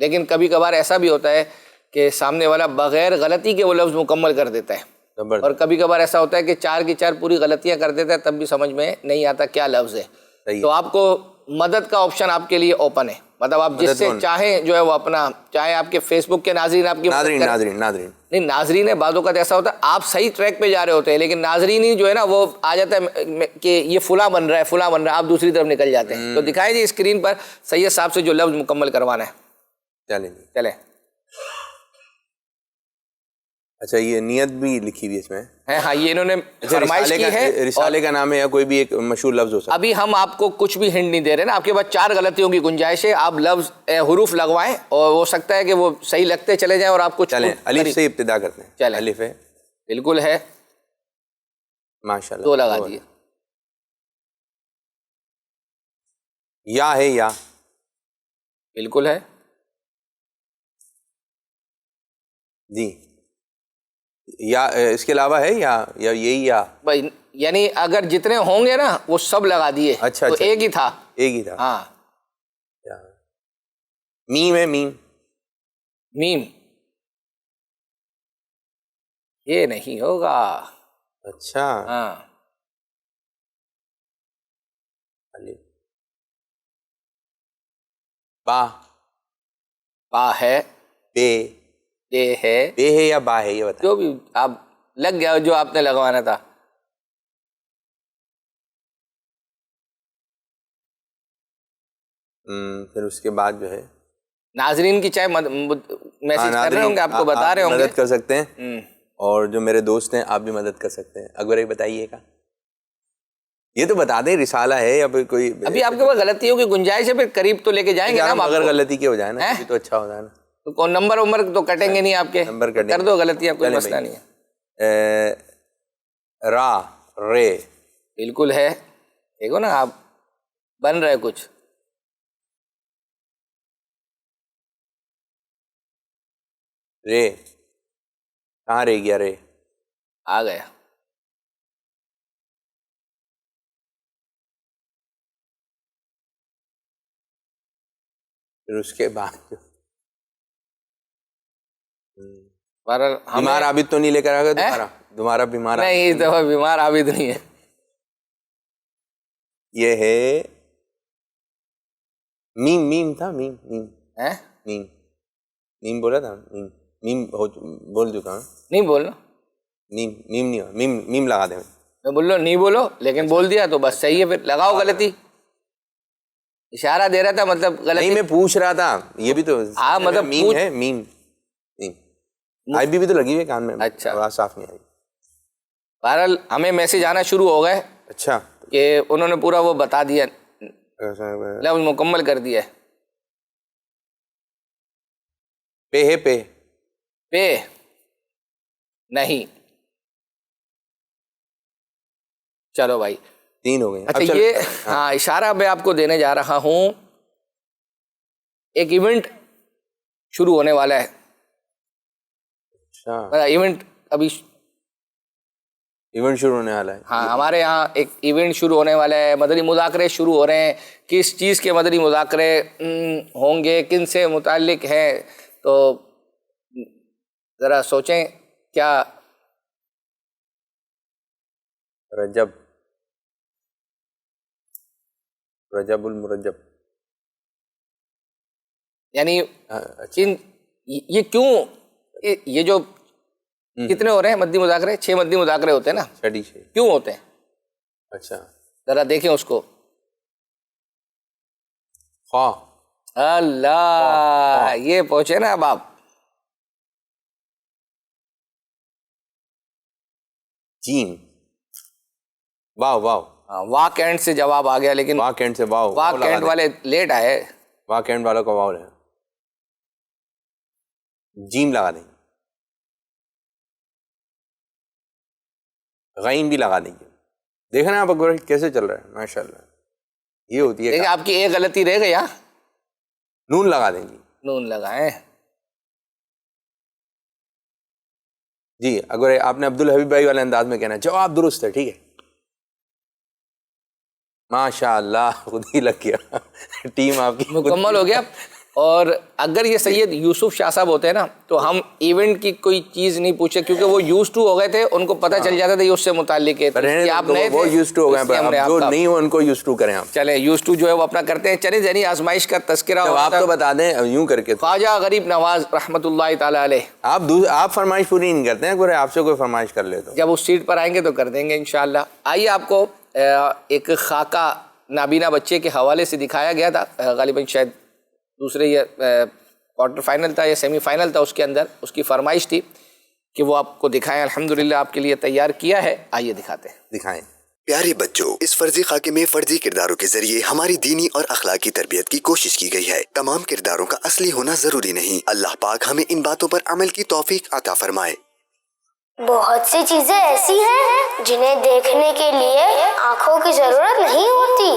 لیکن کبھی کبھار ایسا بھی ہوتا ہے کہ سامنے والا بغیر غلطی کے وہ لفظ مکمل کر دیتا ہے، اور کبھی کبھار ایسا ہوتا ہے کہ 4 کی 4 پوری غلطیاں کر دیتا ہے، تب بھی سمجھ میں نہیں آتا کیا لفظ ہے. تو آپ کو مدد کا آپشن آپ کے لیے اوپن ہے، مطلب آپ جس سے چاہیں جو ہے وہ اپنا، چاہے آپ کے فیس بک کے ناظرین آپ کی نہیں ناظرین ہے، بعض اوقات ایسا ہوتا ہے آپ صحیح ٹریک پہ جا رہے ہوتے ہیں لیکن ناظرین ہی جو ہے نا وہ آ جاتا ہے کہ یہ فلاں بن رہا ہے فلاں بن رہا ہے، آپ دوسری طرف نکل جاتے ہیں. تو دکھائیں جی اسکرین پر سید صاحب سے جو لفظ مکمل کروانا ہے. چلیں. اچھا یہ نیت بھی لکھی ہوئی اس میں ہے؟ ہاں یہ انہوں نے فرمائش کی ہے. رسالے کا نام ہے یا کوئی بھی ایک مشہور لفظ ہو سکتا ہے. ابھی ہم آپ کو کچھ بھی ہنٹ نہیں دے رہے نا، آپ کے پاس 4 غلطیوں کی گنجائش ہے، آپ لفظ حروف لگوائیں اور ہو سکتا ہے کہ وہ صحیح لگتے چلے جائیں اور آپ کو چلیں الف سے ابتدا کرتے ہیں. چلیں الف ہے، بالکل ہے، ماشاءاللہ 2 لگا دیے. یا ہے، یا بالکل ہے جی. یا اس کے علاوہ ہے یا یہی یا بھائی، یعنی اگر جتنے ہوں گے نا وہ سب لگا دیے. اچھا تو ایک ہی تھا. ہاں. میم ہے، میم یہ نہیں ہوگا. اچھا ہاں. با ہے، بے ہے، بے ہے یا با ہے یہ بتا. جو بھی آپ لگ گیا جو آپ نے لگوانا تھا. پھر اس کے بعد جو ہے ناظرین کی چاہے میسج کر رہے ہوں گے، آپ کو بتا رہے ہوں گے، مدد کر سکتے ہیں. اور جو میرے دوست ہیں آپ بھی مدد کر سکتے ہیں. اکبر ایک بتائیے گا، یہ تو بتا دیں رسالہ ہے یا پھر کوئی، ابھی آپ کے پاس غلطیوں کی گنجائش ہے، پھر قریب تو لے کے جائیں گے نا. اگر غلطی کی ہو جائے نا تو اچھا ہو جائے نا. تو نمبر تو کٹیں گے نہیں آپ کے، نمبر کر دو غلطیاں، کوئی مسئلہ نہیں ہے. را، رے بالکل ہے. دیکھو نا آپ بن رہے کچھ. رے کہاں رہ گیا؟ رے آ گیا. پھر اس کے بعد بیمار عابد تو نہیں لے کر آ گیا تمہارا بیمار نہیں، اس دفعہ بیمار عابد نہیں ہے. یہ ہے میم. میم تھا، میم میم میم بولا تھا. میم بول چکا ہوں. نہیں بولنا، میم نہیں ہو، میم لگا دیں. میں بول رہا نہیں بولو، لیکن بول دیا تو بس صحیح ہے. پھر لگاؤ غلطی، اشارہ دے رہا تھا مطلب غلطی. نہیں میں پوچھ رہا تھا، یہ بھی تو ہاں مطلب میم ہے. میم آئی بھی تو لگی ہوئی کان میں. اچھا آواز صاف نہیں آئی. بہرحال ہمیں میسج آنا شروع ہو گئے. اچھا کہ انہوں نے پورا وہ بتا دیا، لفظ مکمل کر دیا. پے ہے، پے نہیں. چلو بھائی 3 ہو گئے. اچھا یہ ہاں اشارہ میں آپ کو دینے جا رہا ہوں. ایک ایونٹ شروع ہونے والا ہے. اچھا ایونٹ ابھی ایونٹ شروع ہونے والا ہے. ہاں ہمارے یہاں ایک ایونٹ شروع ہونے والا ہے. مدنی مذاکرے شروع ہو رہے ہیں. کس چیز کے مدنی مذاکرے ہوں گے، کن سے متعلق ہیں، تو ذرا سوچیں. کیا رجب المرجب، یعنی یہ کیوں، یہ جو کتنے ہو رہے ہیں مدنی مذاکرے؟ 6 مدنی مذاکرے ہوتے ہیں نا. کیوں ہوتے ہیں؟ اچھا ذرا دیکھیں اس کو. اللہ یہ پہنچے نا اب آپ. جیم، واو واو. وا کینٹ سے جواب آ گیا، لیکن وا کینٹ سے واو، وا کینٹ والے لیٹ آئے. وا کینٹ والوں کا واو ہے. جیم لگا دیں، غین بھی لگا دیں گے. دیکھیں نا آپ اکبر کیسے چل رہا ہے، ماشاءاللہ. یہ ہوتی ہے آپ کی ایک غلطی رہ گئی. نون لگا دیں گے. نون لگائیں جی. اگر آپ نے عبدالحبیب بھائی والے انداز میں کہنا، جواب درست ہے، ٹھیک ہے. ماشاء اللہ خود ہی لگ گیا. ٹیم آپ کی مکمل ہو گیا. اور اگر یہ سید یوسف شاہ صاحب ہوتے ہیں نا تو ہم ایونٹ کی کوئی چیز نہیں پوچھے، کیونکہ وہ یوز ٹو ہو گئے تھے، ان کو پتہ چل جاتا تھا یہ اس سے متعلق ہے، آپ نئے تھے، وہ یوز ٹو ہو گئے، جو نہیں ہو ان کو یوز ٹو کریں آپ. چلیں یوز ٹو جو ہے وہ اپنا کرتے ہیں. چلیں ذہنی آزمائش کا تذکرہ آپ تو بتا دیں یوں کر کے. خواجہ غریب نواز رحمۃ اللہ تعالیٰ علیہ، آپ فرمائش پوری نہیں کرتے ہیں، آپ سے کوئی فرمائش کر لے تو جب اس سیٹ پر آئیں گے تو کر دیں گے انشاءاللہ. آئیے آپ کو ایک خاکہ نابینا بچے کے حوالے سے دکھایا گیا تھا، غالباً شاید دوسرے یا کوارٹر فائنل تھا یا سیمی فائنل تھا، اس کے اندر اس کی فرمائش تھی کہ وہ آپ کو دکھائیں. الحمدللہ آپ کے لیے تیار کیا ہے، آئیے دکھاتے ہیں. دکھائیں. پیارے بچوں، اس فرضی خاکے میں فرضی کرداروں کے ذریعے ہماری دینی اور اخلاقی تربیت کی کوشش کی گئی ہے. تمام کرداروں کا اصلی ہونا ضروری نہیں. اللہ پاک ہمیں ان باتوں پر عمل کی توفیق عطا فرمائے. بہت سی چیزیں ایسی ہیں جنہیں دیکھنے کے لیے آنکھوں کی ضرورت نہیں ہوتی،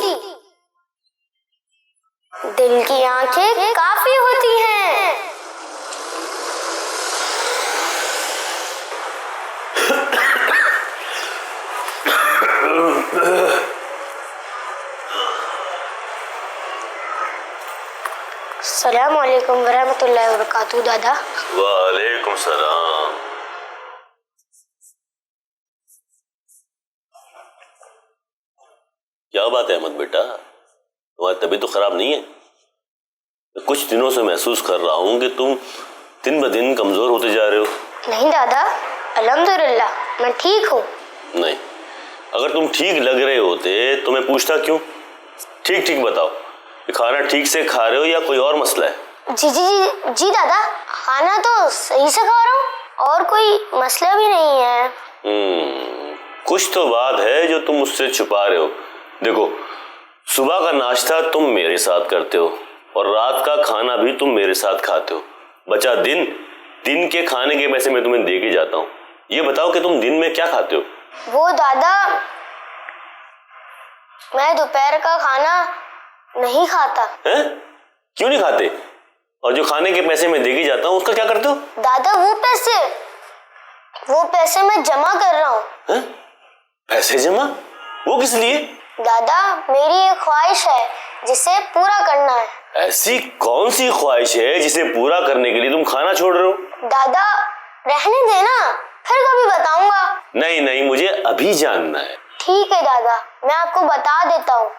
دل کی آنکھیں کافی ہوتی ہیں. السلام علیکم ورحمۃ اللہ وبرکاتہ. دادا. وعلیکم السلام. کیا بات ہے احمد بیٹا، تمہاری طبیعت تو خراب نہیں ہے؟ کچھ دنوں سے محسوس کر رہا ہوں کہ تم دن بدن کمزور ہوتے جا رہے ہو. نہیں دادا، الحمدللہ میں ٹھیک ہوں. نہیں، اگر تم ٹھیک لگ رہے ہوتے تو میں پوچھتا کیوں؟ ٹھیک بتاؤ کہ کھانا ٹھیک سے کھا رہے ہو یا کوئی اور مسئلہ ہے؟ جی دادا، کھانا تو صحیح سے کھا رہا ہوں اور کوئی مسئلہ بھی نہیں ہے. کچھ تو بات ہے جو تم مجھ سے چھپا رہے ہو. دیکھو، صبح کا ناشتہ تم میرے ساتھ کرتے ہو اور رات کا کھانا بھی تم میرے ساتھ کھاتے ہو. بچہ دن کے کھانے کے پیسے میں تمہیں دے کے جاتا ہوں. یہ بتاؤ کہ تم دن میں کیا کھاتے ہو؟ وہ دادا، میں دوپہر کا کھانا نہیں کھاتا. کیوں نہیں کھاتے؟ اور جو کھانے کے پیسے میں دے کے جاتا ہوں اس کا کیا کرتے ہو؟ دادا وہ پیسے میں جمع کر رہا ہوں. پیسے جمع؟ وہ کس لیے؟ دادا، میری ایک خواہش ہے جسے پورا کرنا ہے. ایسی کون سی خواہش ہے جسے پورا کرنے کے لیے تم کھانا چھوڑ رہے ہو؟ دادا رہنے دینا، پھر کبھی بتاؤں گا. نہیں، مجھے ابھی جاننا ہے. ٹھیک ہے دادا، میں آپ کو بتا دیتا ہوں.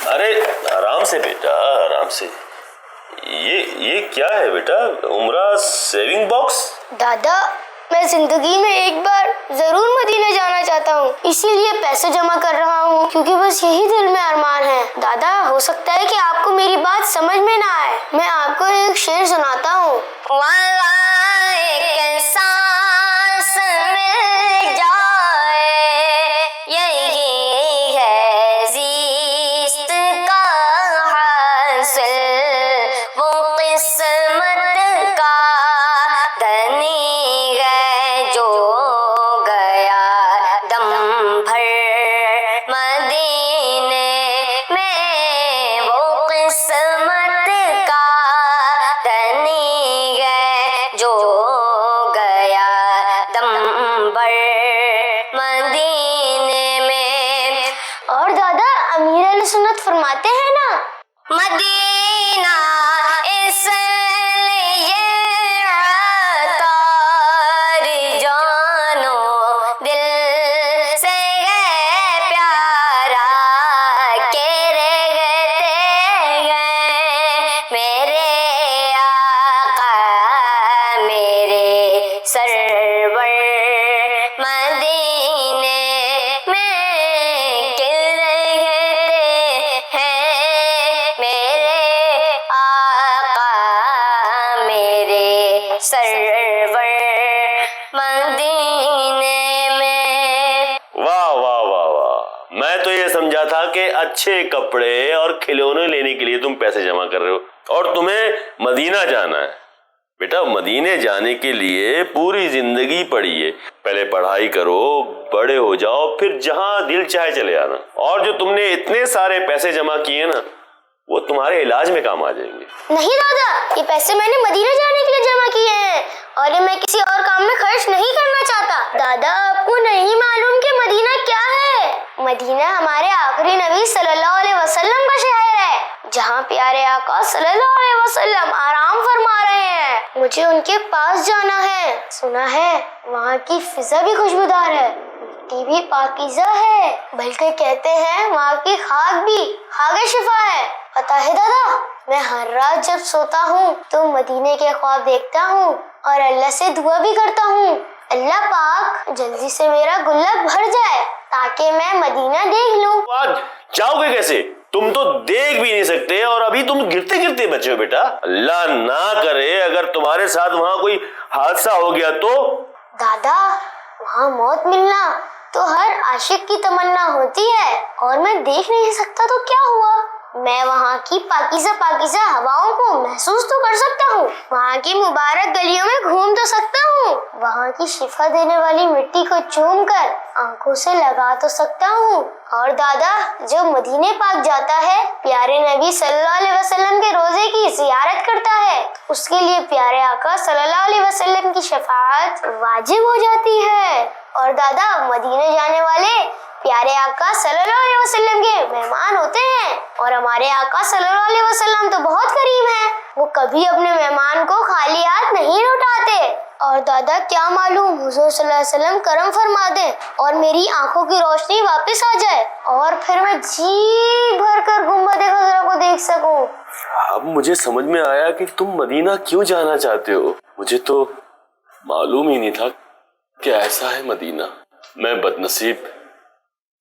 ارے آرام سے بیٹا، آرام سے. یہ کیا ہے بیٹا؟ عمرہ سیونگ باکس؟ دادا، میں زندگی میں ایک بار ضرور مدینہ جانا چاہتا ہوں، اسی لیے پیسے جمع کر رہا ہوں، کیونکہ بس یہی دل میں ارمان ہے. دادا، ہو سکتا ہے کہ آپ کو میری بات سمجھ میں نہ آئے، میں آپ کو ایک شعر سناتا ہوں. اور دادا، امیر علیہ سنت فرماتے ہیں نا، مدینہ اس لیے عطار جانو دل سے ہے پیارا کہ رہتے ہیں میرے آقا میرے سرور مدینے میں سرور مدینے میں. واہ، میں تو یہ سمجھا تھا کہ اچھے کپڑے اور کھلونے لینے کے لیے تم پیسے جمع کر رہے ہو اور تمہیں مدینہ جانا ہے. بیٹا مدینے جانے کے لیے پوری زندگی پڑھیے، پہلے پڑھائی کرو، بڑے ہو جاؤ، پھر جہاں دل چاہے چلے آنا، اور جو تم نے اتنے سارے پیسے جمع کیے نا وہ تمہارے علاج میں کام آ جائیں گے۔ نہیں دادا، یہ پیسے میں نے مدینہ جانے کے لیے جمع کیے ہیں اور یہ میں کسی اور کام میں خرچ نہیں کرنا چاہتا۔ دادا آپ کو نہیں معلوم کہ مدینہ کیا ہے؟ مدینہ ہمارے آخری نبی صلی اللہ علیہ وسلم کا شہر ہے، جہاں پیارے آقا صلی اللہ علیہ وسلم آرام فرما رہے ہیں۔ مجھے ان کے پاس جانا ہے۔ سنا ہے وہاں کی فضا بھی خوشبودار ہے، مٹی بھی پاکیزہ ہے، بلکہ کہتے ہیں وہاں کی خاک بھی خاک شفا ہے۔ پتہ ہے دادا، میں ہر رات جب سوتا ہوں تو مدینے کے خواب دیکھتا ہوں اور اللہ سے دعا بھی کرتا ہوں، اللہ پاک جلدی سے میرا گلہ بھر جائے تاکہ میں مدینہ دیکھ لوں۔ جاؤ گے کیسے؟ تم تو دیکھ بھی نہیں سکتے اور ابھی تم گرتے گرتے بچے ہو بیٹا۔ اللہ نہ کرے اگر تمہارے ساتھ وہاں کوئی حادثہ ہو گیا تو؟ دادا وہاں موت ملنا تو ہر عاشق کی تمنا ہوتی ہے، اور میں دیکھ نہیں سکتا تو کیا ہوا؟ میں وہاں کی پاکیزہ پاکیزہ ہواؤں کو محسوس تو کر سکتا ہوں، وہاں کی مبارک گلیوں میں گھوم تو سکتا ہوں، وہاں کی شفا دینے والی مٹی کو چوم کر آنکھوں سے لگا تو سکتا ہوں۔ اور دادا جو مدینے پاک جاتا ہے پیارے نبی صلی اللہ علیہ وسلم کے روزے کی زیارت کرتا ہے، اس کے لیے پیارے آقا صلی اللہ علیہ وسلم کی شفاعت واجب ہو جاتی ہے۔ اور دادا مدینے جانے والے پیارے آقا صلی اللہ علیہ وسلم کے مہمان ہوتے ہیں، اور ہمارے آقا صلی اللہ علیہ وسلم تو بہت کریم ہیں، وہ کبھی اپنے مہمان کو خالی ہاتھ نہیں لوٹاتے۔ اور دادا کیا معلوم حضور صلی اللہ علیہ وسلم کرم فرما دیں اور میری آنکھوں کی روشنی واپس آ جائے اور پھر میں جی بھر کر گنبد خضرا کو دیکھ سکوں۔ اب مجھے سمجھ میں آیا کہ تم مدینہ کیوں جانا چاہتے ہو، مجھے تو معلوم ہی نہیں تھا کہ ایسا ہے مدینہ۔ میں بد نصیب،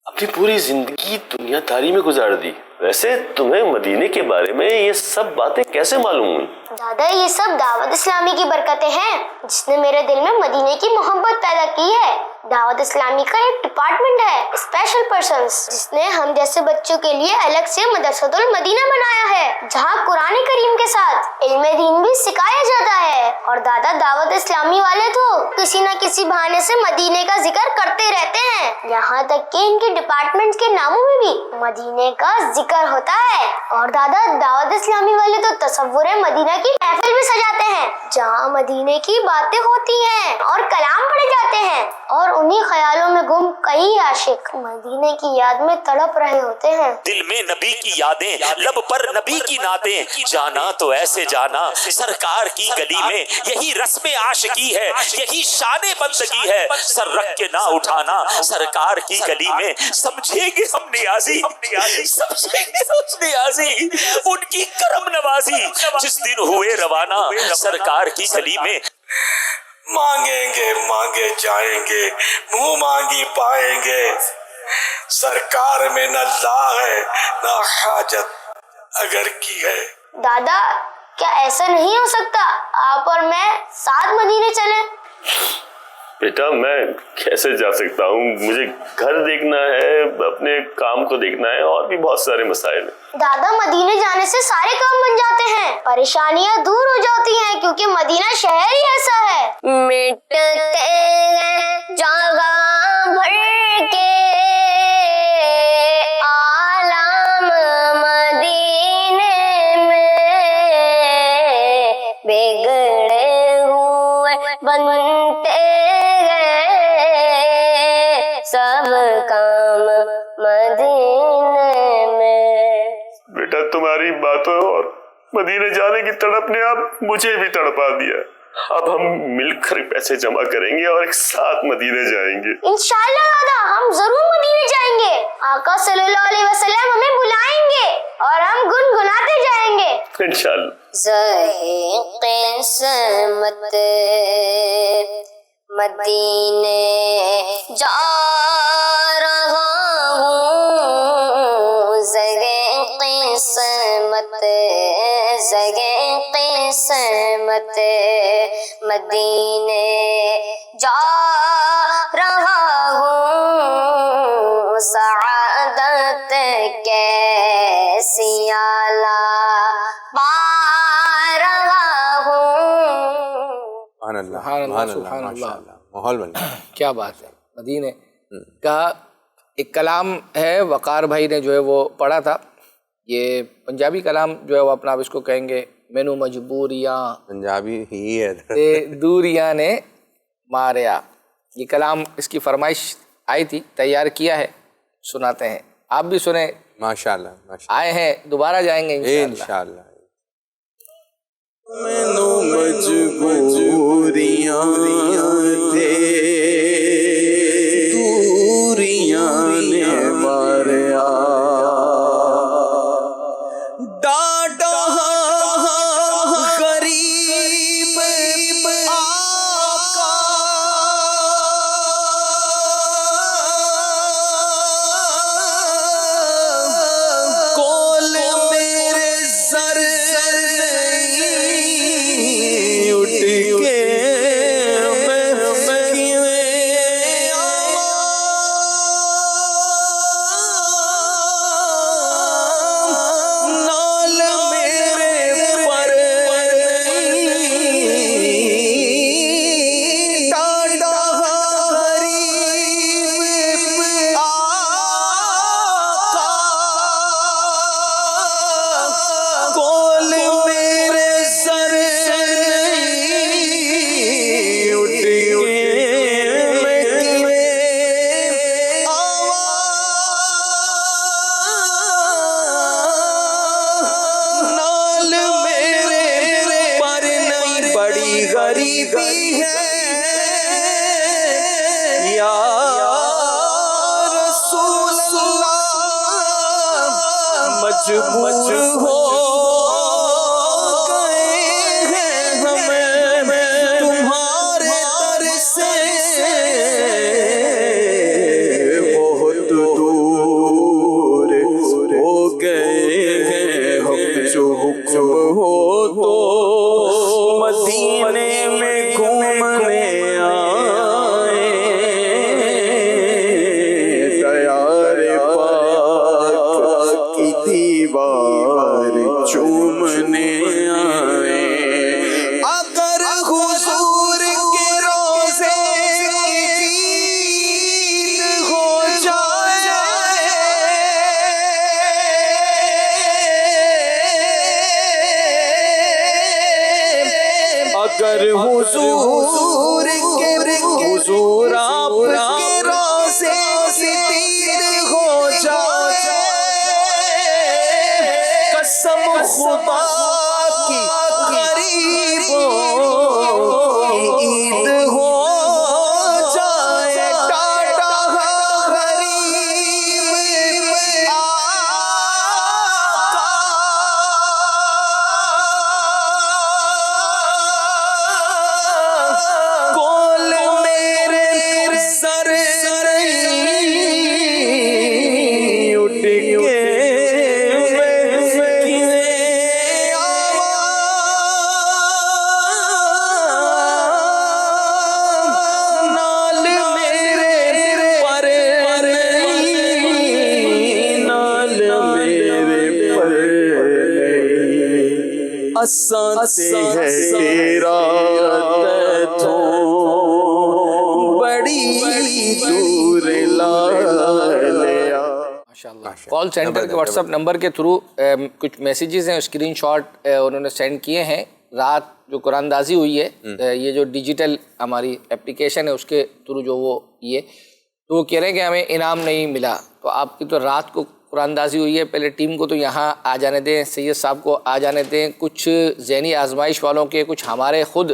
اپنی پوری زندگی دنیا داری میں گزار دی۔ ویسے تمہیں مدینے کے بارے میں یہ سب باتیں کیسے معلوم ہوئی؟ دادا یہ سب دعوت اسلامی کی برکتیں ہیں جس نے میرے دل میں مدینے کی محبت پیدا کی ہے۔ دعوت اسلامی کا ایک ڈپارٹمنٹ ہے اسپیشل پرسنز، جس نے ہم جیسے بچوں کے لیے الگ سے مدرسۃ المدینہ بنایا ہے، جہاں قرآن کریم کے ساتھ علم دین بھی سکھایا جاتا ہے۔ اور دادا دعوت اسلامی والے تو کسی نہ کسی بہانے سے مدینے کا ذکر کرتے رہتے ہیں، یہاں تک کہ ان کے ڈپارٹمنٹ کے ناموں میں بھی مدینے کا ذکر ہوتا ہے۔ اور دادا دعوت اسلامی والے تو تصور مدینہ کی محفل بھی سجاتے ہیں، جہاں مدینے کی باتیں ہوتی ہیں اور کلام پڑھے جاتے ہیں، اور انہی خیالوں میں گم کئی عاشق مدینے کی یاد میں تڑپ رہے ہوتے ہیں۔ دل میں نبی کی یادیں، لب پر نبی کی نعتیں، جانا تو ایسے جانا سرکار کی گلی میں، یہی رسم عاشقی ہے، یہی شان بندگی ہے، سر رکھ کے نہ اٹھانا سرکار کی گلی میں، سمجھیں گے ہم نیازی، سمجھیں گے ہم نیازی ان کی کرم نوازی، جس دن ہوئے روانہ سرکار کی گلی میں۔ مانگیں گے مانگے جائیں گے، منہ مانگی پائیں گے، سرکار میں نہ لا ہے نہ حاجت اگر کی ہے۔ دادا کیا ایسا نہیں ہو سکتا آپ اور میں ساتھ مدینے چلیں؟ بیٹا میں کیسے جا سکتا ہوں، مجھے گھر دیکھنا ہے، اپنے کام کو دیکھنا ہے، اور بھی بہت سارے مسائل ہیں۔ دادا مدینے جانے سے سارے کام بن جاتے ہیں، پریشانیاں دور ہو جاتی ہیں، کیونکہ مدینہ شہر ہی ایسا ہے۔ مٹتے ہیں جگہ بھر کے عالم مدینے میں، بگڑے ہوئے بنتے سب کام مدینے میں۔ بیٹا تمہاری باتوں اور مدینے جانے کی تڑپ نے اب مجھے بھی تڑپا دیا۔ اب ہم مل کر پیسے جمع کریں گے اور ایک ساتھ مدینے جائیں گے انشاءاللہ دادا، ہم ضرور مدینے جائیں گے، آقا صلی اللہ علیہ وسلم ہمیں بلائیں گے اور ہم گنگناتے جائیں گے انشاءاللہ۔ ذائق قسمت مدینے جا رہا ہوں، ذائق قسمت ذائق قسمت مدینے جا رہا ہوں، سعادت کیسی اعلیٰ پا رہا ہوں، سبحان اللہ ماحول بن گیا. کیا بات ہے. مدینے کا ایک کلام ہے وقار بھائی نے جو ہے وہ پڑھا تھا, یہ پنجابی کلام جو ہے وہ اپنا آپ اس کو کہیں گے, مینو مجبوریاں پنجابی ہی ہے تے دوریاں نے ماریا. یہ کلام اس کی فرمائش آئی تھی, تیار کیا ہے, سناتے ہیں, آپ بھی سنیں. ماشاءاللہ آئے ہیں, دوبارہ جائیں گے انشاءاللہ. مینو مجبوریاں تے دوریاں نے ماریا, ڈاڈا غریب آقا کول میرے سر اٹھ کے غریبی ہے یا رسول اللہ, مجبور ہو گئے ہیں ہمیں تمہارے در سے بہت دور ہو گئے ہیں ہم, جو حکم ہو تو مدینے میں گھومنے آئے, تیار پاک کی دیوار چومنے آئے. اگر حضور کے روزے دید ہو جائے, اگر حضور آپ کے روزے دید ہو جائے, قسم خدا کی غریبوں کی عید ہو جائے, ٹاٹا غریب کول میرے سر اٹھ کے نال میرے پر نال میرے پر اساں تے ہے تیرا تیتھوں بڑی دور لا لیا. کال سینٹر کے واٹس ایپ نمبر کے تھرو کچھ میسیجز ہیں, اسکرین شاٹ انہوں نے سینڈ کیے ہیں. رات جو قرآن اندازی ہوئی ہے, یہ جو ڈیجیٹل ہماری اپلیکیشن ہے اس کے تھرو جو وہ یہ تو وہ کہہ رہے ہیں کہ ہمیں انعام نہیں ملا. تو آپ کی تو رات کو قرآن اندازی ہوئی ہے, پہلے ٹیم کو تو یہاں آ جانے دیں, سید صاحب کو آ جانے دیں, کچھ ذہنی آزمائش والوں کے, کچھ ہمارے خود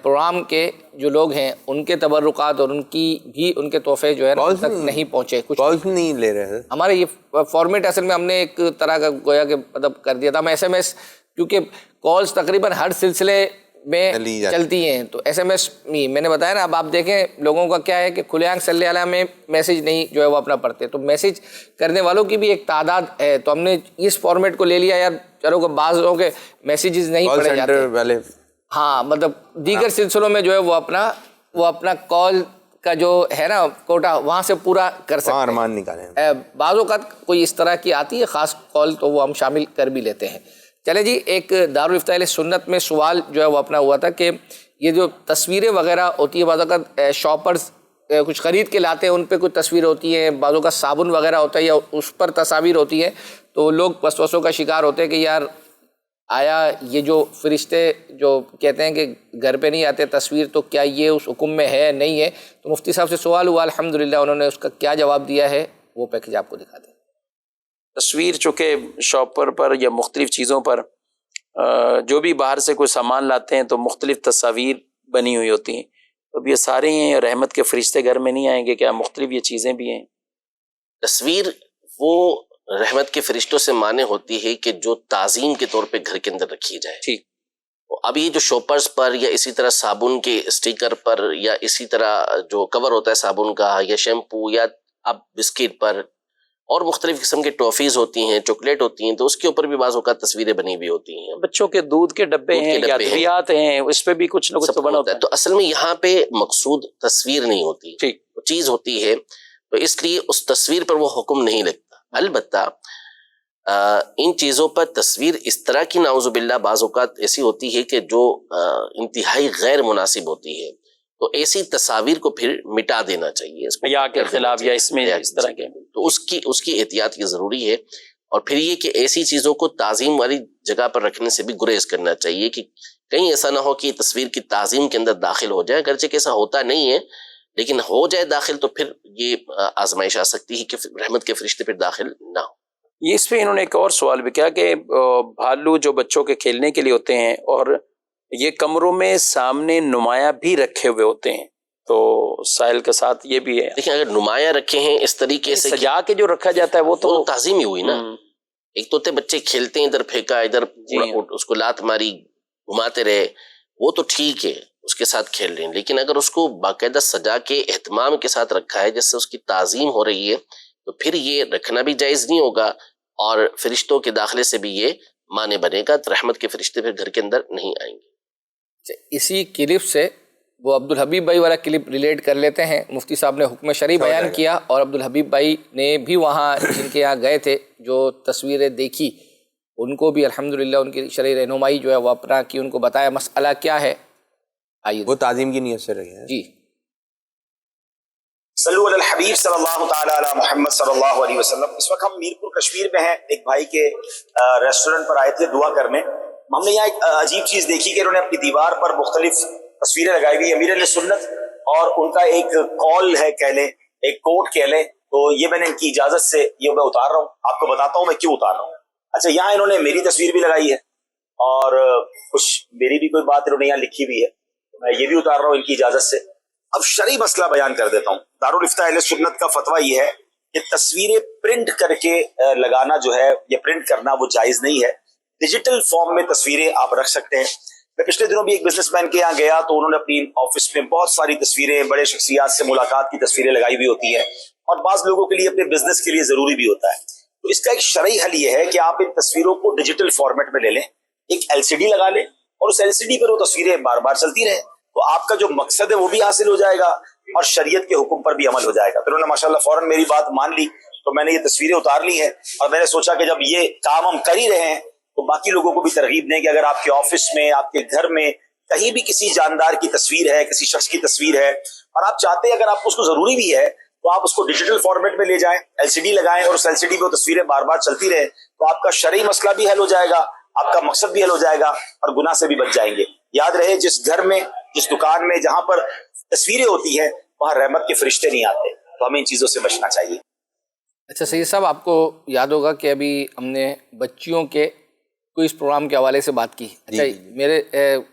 پروگرام کے جو لوگ ہیں ان کے تبرکات اور ان کی بھی ان کے تحفے جو ہے تک نہیں پہنچے. کچھ کالز نہیں لے رہے ہمارے یہ فارمیٹ اصل میں ہم نے ایک طرح کا گویا کہ مطلب کر دیا تھا. ہم ایس ایم ایس, کیونکہ کالز تقریباً ہر سلسلے میں چلتی ہیں تو ایس ایم ایس میں نے بتایا نا. اب آپ دیکھیں لوگوں کا کیا ہے کہ کھلے آنکھ صلی اللہ علیہ میں میسیج نہیں جو ہے وہ اپنا پڑھتے, تو میسیج کرنے والوں کی بھی ایک تعداد ہے, تو ہم نے اس فارمیٹ کو لے لیا یار, چلو کہ بعض لوگوں کے میسیجز نہیں پڑھے جاتے. ہاں مطلب دیگر سلسلوں میں جو ہے وہ اپنا کال کا جو ہے نا کوٹا وہاں سے پورا کر سکتے ہیں, ارمان نکالیں. بعض اوقات کوئی اس طرح کی آتی ہے خاص کال تو وہ ہم شامل کر بھی لیتے ہیں. چلے جی, ایک دارالفتاء اہل سنت میں سوال جو ہے وہ اپنا ہوا تھا کہ یہ جو تصویریں وغیرہ ہوتی ہیں بعض اوقات شاپرز کچھ خرید کے لاتے ہیں، ان پہ کچھ تصویر ہوتی ہیں، بعضوں کا صابن وغیرہ ہوتا ہے یا اس پر تصاویر ہوتی ہیں، تو لوگ وسوسوں کا شکار ہوتے ہیں کہ یار آیا یہ جو فرشتے جو کہتے ہیں کہ گھر پہ نہیں آتے تصویر، تو کیا یہ اس حکم میں ہے نہیں ہے؟ تو مفتی صاحب سے سوال ہوا، الحمدللہ انہوں نے اس کا کیا جواب دیا ہے وہ پیکج آپ کو دکھا دیں۔ تصویر چونکہ شاپر پر یا مختلف چیزوں پر جو بھی باہر سے کوئی سامان لاتے ہیں تو مختلف تصاویر بنی ہوئی ہوتی ہیں، اب یہ سارے ہیں رحمت کے فرشتے گھر میں نہیں آئیں گے کیا؟ مختلف یہ چیزیں بھی ہیں۔ تصویر وہ رحمت کے فرشتوں سے مانے ہوتی ہے کہ جو تعظیم کے طور پہ گھر کے اندر رکھی جائے۔ ٹھیک، اب یہ جو شوپرز پر یا اسی طرح صابن کے اسٹیکر پر یا اسی طرح جو کور ہوتا ہے صابن کا یا شیمپو یا اب بسکٹ پر اور مختلف قسم کے ٹافیز ہوتی ہیں، چاکلیٹ ہوتی ہیں، تو اس کے اوپر بھی بعض اوقات تصویریں بنی ہوئی ہوتی ہیں۔ بچوں کے دودھ کے ڈبے ہیں یا ادویات ہیں، اس پہ بھی کچھ نہ کچھ تو بنا ہوتا ہے۔ تو اصل میں یہاں پہ مقصود تصویر نہیں ہوتی، وہ چیز ہوتی ہے، تو اس لیے اس تصویر پر وہ حکم نہیں لگتا۔ البتہ ان چیزوں پر تصویر اس طرح کی نعوذ باللہ بعض اوقات ایسی ہوتی ہے کہ جو انتہائی غیر مناسب ہوتی ہے، تو ایسی تصاویر کو پھر مٹا دینا چاہیے، اس کو یا کے خلاف یا اس میں اس طرح کے، تو اس کی احتیاط یہ ضروری ہے۔ اور پھر یہ کہ ایسی چیزوں کو تعظیم والی جگہ پر رکھنے سے بھی گریز کرنا چاہیے کہ کہیں ایسا نہ ہو کہ تصویر کی تعظیم کے اندر داخل ہو جائے، اگرچہ کہ ایسا ہوتا نہیں ہے لیکن ہو جائے داخل تو پھر یہ آزمائش آ سکتی ہے کہ رحمت کے فرشتے پھر داخل نہ ہو۔ یہ اس پہ انہوں نے ایک اور سوال بھی کیا کہ بھالو جو بچوں کے کھیلنے کے لیے ہوتے ہیں اور یہ کمروں میں سامنے نمایاں بھی رکھے ہوئے ہوتے ہیں، تو سائل کے ساتھ یہ بھی ہے۔ دیکھیں اگر نمایاں رکھے ہیں اس طریقے سے سجا کے جو رکھا جاتا ہے وہ تو تعظیم ہی ہوئی نا۔ ایک تو بچے کھیلتے ہیں، ادھر پھینکا ادھر اس کو لات ماری گھماتے رہے، وہ تو ٹھیک ہے، اس کے ساتھ کھیل رہے ہیں، لیکن اگر اس کو باقاعدہ سجا کے اہتمام کے ساتھ رکھا ہے جس سے اس کی تعظیم ہو رہی ہے، تو پھر یہ رکھنا بھی جائز نہیں ہوگا اور فرشتوں کے داخلے سے بھی یہ معنی بنے گا، رحمت کے فرشتے پھر گھر کے اندر نہیں آئیں گے۔ اسی کلپ سے وہ عبدالحبیب بھائی والا کلپ ریلیٹ کر لیتے ہیں۔ مفتی صاحب نے حکم شرعی بیان کیا اور عبدالحبیب بھائی نے بھی وہاں جن کے یہاں گئے تھے جو تصویریں دیکھی ان کو بھی الحمدللہ ان کی شرعی رہنمائی جو ہے وہ اپنا کی، ان کو بتایا مسئلہ کیا ہے، آئیے وہ تعظیم کی نیت سے رہے ہیں۔ جی صلو علی الحبیب صلی اللہ تعالی علی محمد صلی اللہ علیہ وسلم۔ اس وقت ہم میرپور کشمیر میں ہیں، ایک بھائی کے ریسٹورنٹ پر آئے تھے دعا کرنے۔ ہم نے یہاں ایک عجیب چیز دیکھی کہ انہوں نے اپنی دیوار پر مختلف تصویریں لگائی ہوئی، امیر علیہ سنت اور ان کا ایک کال ہے کہہ لیں، ایک کوٹ کہہ لیں، تو یہ میں نے ان کی اجازت سے یہ میں اتار رہا ہوں، آپ کو بتاتا ہوں میں کیوں اتار رہا ہوں۔ اچھا، یہاں انہوں نے میری تصویر بھی لگائی ہے اور کچھ میری بھی کوئی بات انہوں نے یہاں لکھی ہوئی ہے، میں یہ بھی اتار رہا ہوں ان کی اجازت سے۔ اب شرعی مسئلہ بیان کر دیتا ہوں۔ دارالفتاء اہل سنت کا فتویٰ یہ ہے کہ تصویریں پرنٹ کر کے لگانا جو ہے یا پرنٹ کرنا وہ جائز نہیں ہے، ڈیجیٹل فارم میں تصویریں آپ رکھ سکتے ہیں۔ میں پچھلے دنوں بھی ایک بزنس مین کے یہاں گیا تو انہوں نے اپنی آفس میں بہت ساری تصویریں، بڑے شخصیات سے ملاقات کی تصویریں لگائی ہوئی ہوتی ہیں اور بعض لوگوں کے لیے اپنے بزنس کے لیے ضروری بھی ہوتا ہے۔ تو اس کا ایک شرعی حل یہ ہے کہ آپ ان تصویروں کو ڈیجیٹل فارمیٹ میں لے لیں، ایک LCD لگا لیں اور اس LCD پر وہ تصویریں بار بار چلتی رہیں، تو آپ کا جو مقصد ہے وہ بھی حاصل ہو جائے گا اور شریعت کے حکم پر بھی عمل ہو جائے گا۔ تو انہوں نے ماشاءاللہ فوراً میری بات مان لی، تو میں نے یہ تصویریں اتار لی ہیں اور میں نے سوچا کہ جب یہ کام ہم کر ہی رہے ہیں تو باقی لوگوں کو بھی ترغیب دیں کہ اگر آپ کے آفس میں، آپ کے گھر میں کہیں بھی کسی جاندار کی تصویر ہے، کسی شخص کی تصویر ہے اور آپ چاہتے ہیں اگر آپ کو اس کو ضروری بھی ہے تو آپ اس کو ڈیجیٹل فارمیٹ میں لے جائیں، LCD لگائیں اور اس LCD پہ وہ تصویریں بار بار چلتی رہیں، تو آپ کا شرعی مسئلہ بھی حل ہو جائے گا، آپ کا مقصد بھی حل ہو جائے گا اور گناہ سے بھی بچ جائیں گے۔ یاد رہے جس گھر میں، جس دکان میں جہاں پر تصویریں ہوتی ہیں وہاں رحمت کے فرشتے نہیں آتے، تو ہمیں ان چیزوں سے بچنا چاہیے۔ اچھا سید صاحب، آپ کو یاد ہوگا کہ ابھی ہم نے بچیوں کے کوئی اس پروگرام کے حوالے سے بات کی۔ اچھا، میرے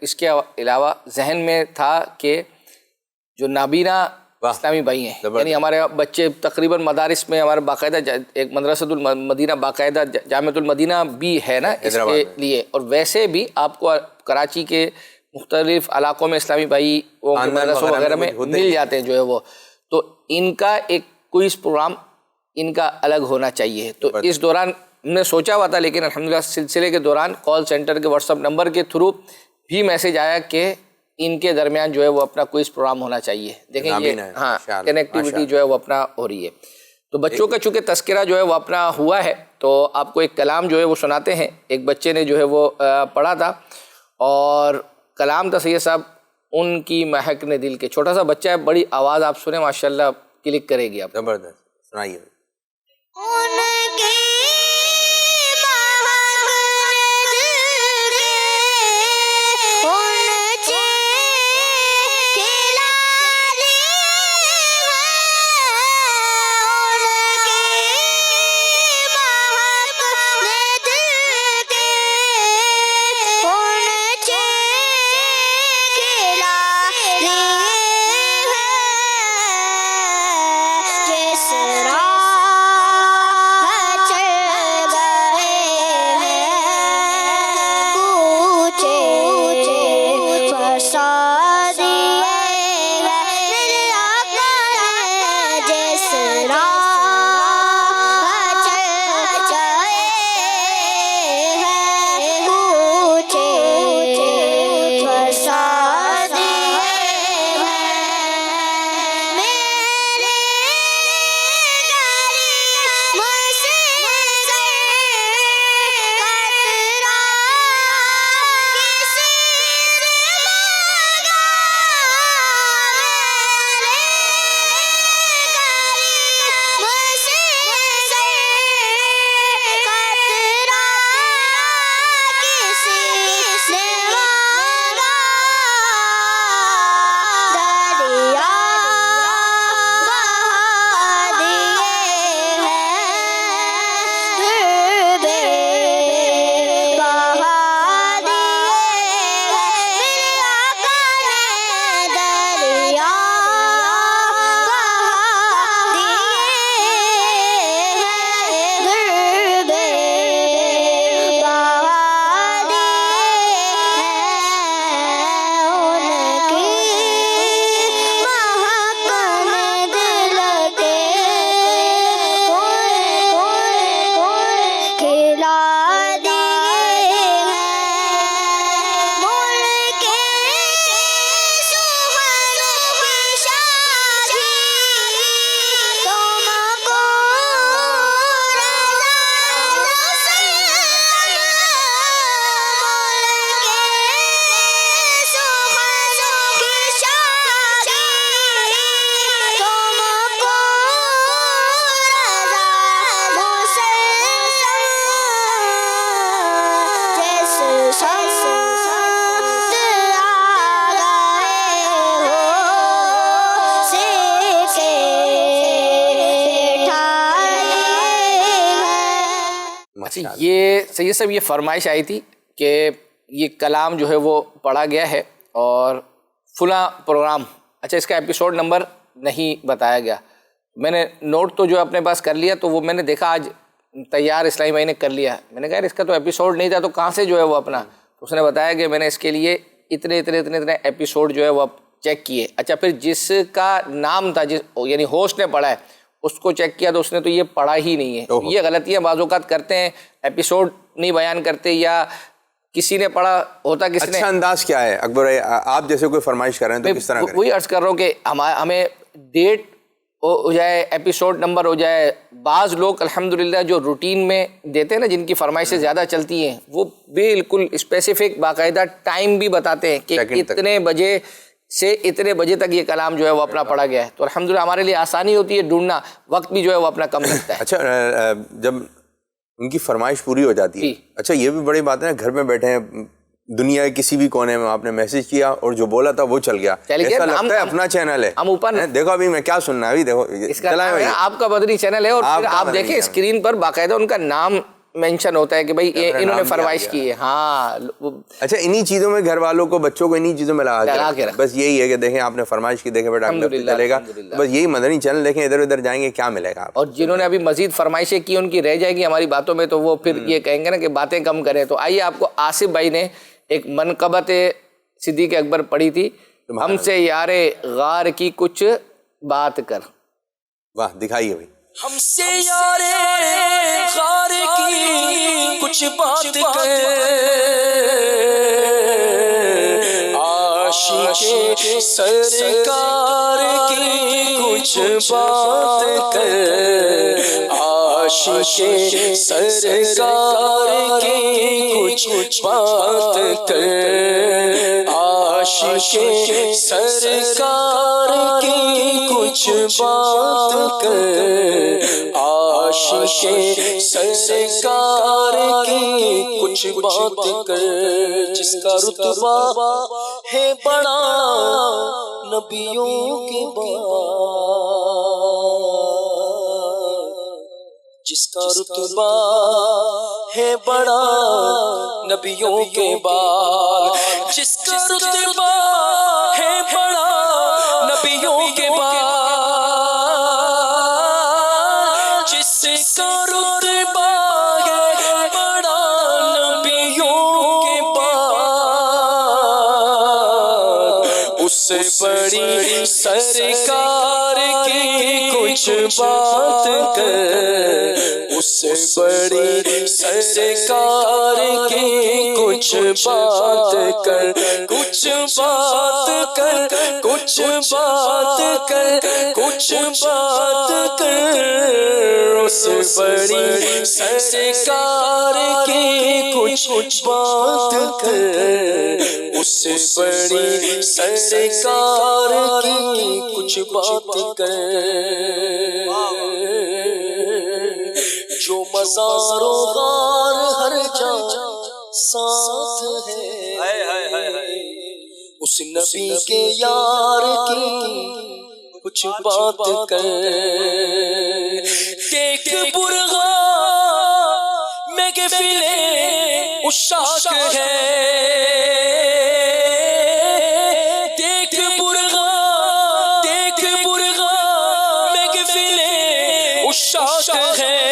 اس کے علاوہ ذہن میں تھا کہ جو نابینا اسلامی بھائی ہیں، یعنی ہمارے بچے تقریباً مدارس میں ہمارے باقاعدہ ایک مدرسۃ المدینہ باقاعدہ جامعۃ المدینہ بھی ہے نا اس کے لیے، اور ویسے بھی آپ کو کراچی کے مختلف علاقوں میں اسلامی بھائی وہ مدرسوں وغیرہ میں مل جاتے ہیں جو ہے وہ، تو ان کا ایک کوئز پروگرام ان کا الگ ہونا چاہیے۔ تو اس دوران ہم نے سوچا ہوا تھا، لیکن الحمدللہ سلسلے کے دوران کال سینٹر کے واٹس ایپ نمبر کے تھرو بھی میسیج آیا کہ ان کے درمیان جو ہے وہ اپنا کوئز پروگرام ہونا چاہیے۔ دیکھیں یہ ہاں کنیکٹیوٹی جو ہے وہ اپنا ہو رہی ہے۔ تو بچوں کا چونکہ تذکرہ جو ہے وہ اپنا ہوا ہے تو آپ کو ایک کلام جو ہے وہ سناتے ہیں۔ ایک بچے نے جو ہے وہ پڑھا تھا اور کلام تھا سید صاحب ان کی مہک نے دل کے. چھوٹا سا بچہ ہے, بڑی آواز آپ سنیں ماشاءاللہ کلک کرے گی آپ. زبردست, سنائیے. یہ سید صاحب یہ فرمائش آئی تھی کہ یہ کلام جو ہے وہ پڑھا گیا ہے اور فلاں پروگرام, اچھا اس کا ایپیسوڈ نمبر نہیں بتایا گیا. میں نے نوٹ تو جو اپنے پاس کر لیا, تو وہ میں نے دیکھا آج تیار اسلامی بھائی نے کر لیا. میں نے کہا یار اس کا تو ایپیسوڈ نہیں تھا, تو کہاں سے جو ہے وہ اپنا, اس نے بتایا کہ میں نے اس کے لیے اتنے ایپیسوڈ جو ہے وہ چیک کیے. اچھا پھر جس کا نام تھا, جس یعنی ہوسٹ نے پڑھا ہے, اس کو چیک کیا تو اس نے تو یہ پڑھا ہی نہیں ہے. یہ غلطیاں بعض اوقات کرتے ہیں, ایپیسوڈ نہیں بیان کرتے, یا کسی نے پڑھا ہوتا کسی نے. اچھا انداز کیا ہے اکبر, آپ جیسے کوئی فرمائش کر رہے ہیں تو کس طرح کریں؟ وہی عرض کر رہا ہوں کہ ہمیں ڈیٹ ہو جائے, ایپیسوڈ نمبر ہو جائے. بعض لوگ الحمدللہ جو روٹین میں دیتے ہیں نا, جن کی فرمائشیں زیادہ چلتی ہیں, وہ بالکل اسپیسیفک باقاعدہ ٹائم بھی بتاتے ہیں کہ اتنے بجے سے اتنے بجے تک یہ کلام جو ہے وہ اپنا پڑھا گیا ہے. تو الحمدللہ ہمارے لیے آسانی ہوتی ہے ڈھونڈنا, وقت بھی جو ہے وہ اپنا کم لگتا ہے. اچھا جب ان کی فرمائش پوری ہو جاتی ہے, اچھا یہ بھی بڑی بات ہے نا, گھر میں بیٹھے ہیں دنیا کے کسی بھی کونے میں, آپ نے میسج کیا اور جو بولا تھا وہ چل گیا, ایسا لگتا ہے اپنا چینل ہے. ہم اوپر دیکھو ابھی میں کیا سننا ہے, ابھی دیکھو آپ کا مدنی چینل ہے, اور پھر آپ دیکھیں اسکرین پر باقاعدہ ان کا نام مینشن ہوتا ہے کہ بھائی انہوں نے فرمائش کی ہے. ہاں اچھا انہی چیزوں میں گھر والوں کو, بچوں کو انہی چیزوں میں لگا کے بس یہی ہے کہ دیکھیں آپ نے فرمائش کی, دیکھیں بیٹا چلے گا, بس یہی مدنی چینل دیکھیں, ادھر ادھر جائیں گے کیا ملے گا. اور جنہوں نے ابھی مزید فرمائشیں کی ان کی رہ جائے گی ہماری باتوں میں, تو وہ پھر یہ کہیں گے نا کہ باتیں کم کریں. تو آئیے آپ کو آصف بھائی نے ایک منقبت صدیق اکبر پڑھی تھی, ہم سے یار غار کی کچھ بات کر. واہ دکھائیے بھائی. ہم سے یار غار کی کچھ بات کر, عاشق سرکار کی کچھ بات کر, عاشق سرکار کی کچھ بات کر, عاشق سرکار کی کچھ بات کر، عاشق سرکار کی کچھ بات کر، جس کا رتبہ ہے بڑا نبیوں کے بعد، جس کا رتبہ ہے بڑا نبیوں کے بعد، جس کا رتبہ ہے بڑا نبیوں کے بعد، جس کا رتبہ ہے بڑا نبیوں کے بعد، اس سے بڑی سرکار کی کچھ بات کر، اس سے بڑی سرکار کی کچھ بات کر، کچھ بات کر، کچھ بات کر، کچھ بات کر، اس سے بڑی سرکار کی کچھ بات کر، اس سے بڑی سرکار کی کچھ بات کر، جو مزار و غار ہر جا ساتھ ہے، اس نبی کے یار کی کچھ بات کر، دیکھ برغا محفل عشاق ہے، دیکھ برغا محفل عشاق ہے،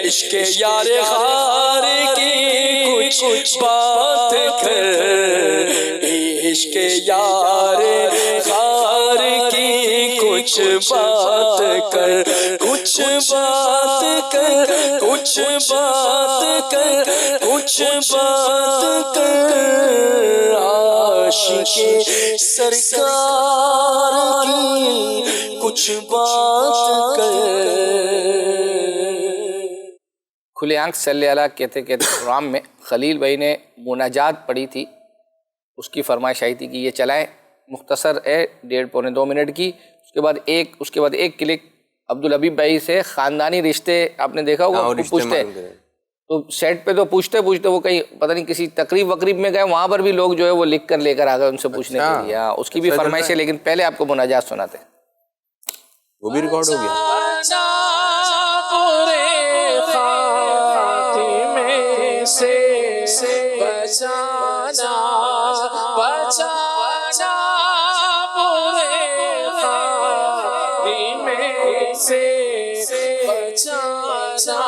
عشق یار غار کی کچھ بات کر، عشق یار غار کی کچھ بات کر، کچھ بات کر، کچھ بات کر، کچھ بات کر، عاشق سرکار کی کچھ بات کر۔ کھلے آنکھ صلی اللہ کہتے پروگرام میں خلیل بھائی نے مناجات پڑھی تھی، اس کی فرمائش آئی تھی کہ یہ چلائیں، مختصر ہے 1.5-2 منٹ کی، اس کے بعد ایک کلک عبدالحبیب بھائی سے خاندانی رشتے آپ نے دیکھا ہوگا، پوچھتے تو سیٹ پہ تو پوچھتے وہ کہیں پتہ نہیں کسی تقریب وقریب میں گئے، وہاں پر بھی لوگ جو ہے وہ لکھ کر لے کر آ گئے ان سے پوچھنے کے لیے، اس کی بھی فرمائش ہے، لیکن پہلے آپ کو مناجات سناتے ہیں، وہ بھی ریکارڈ ہو گیا۔ سے بچانا بچانا برے خاتمے سے بچانا،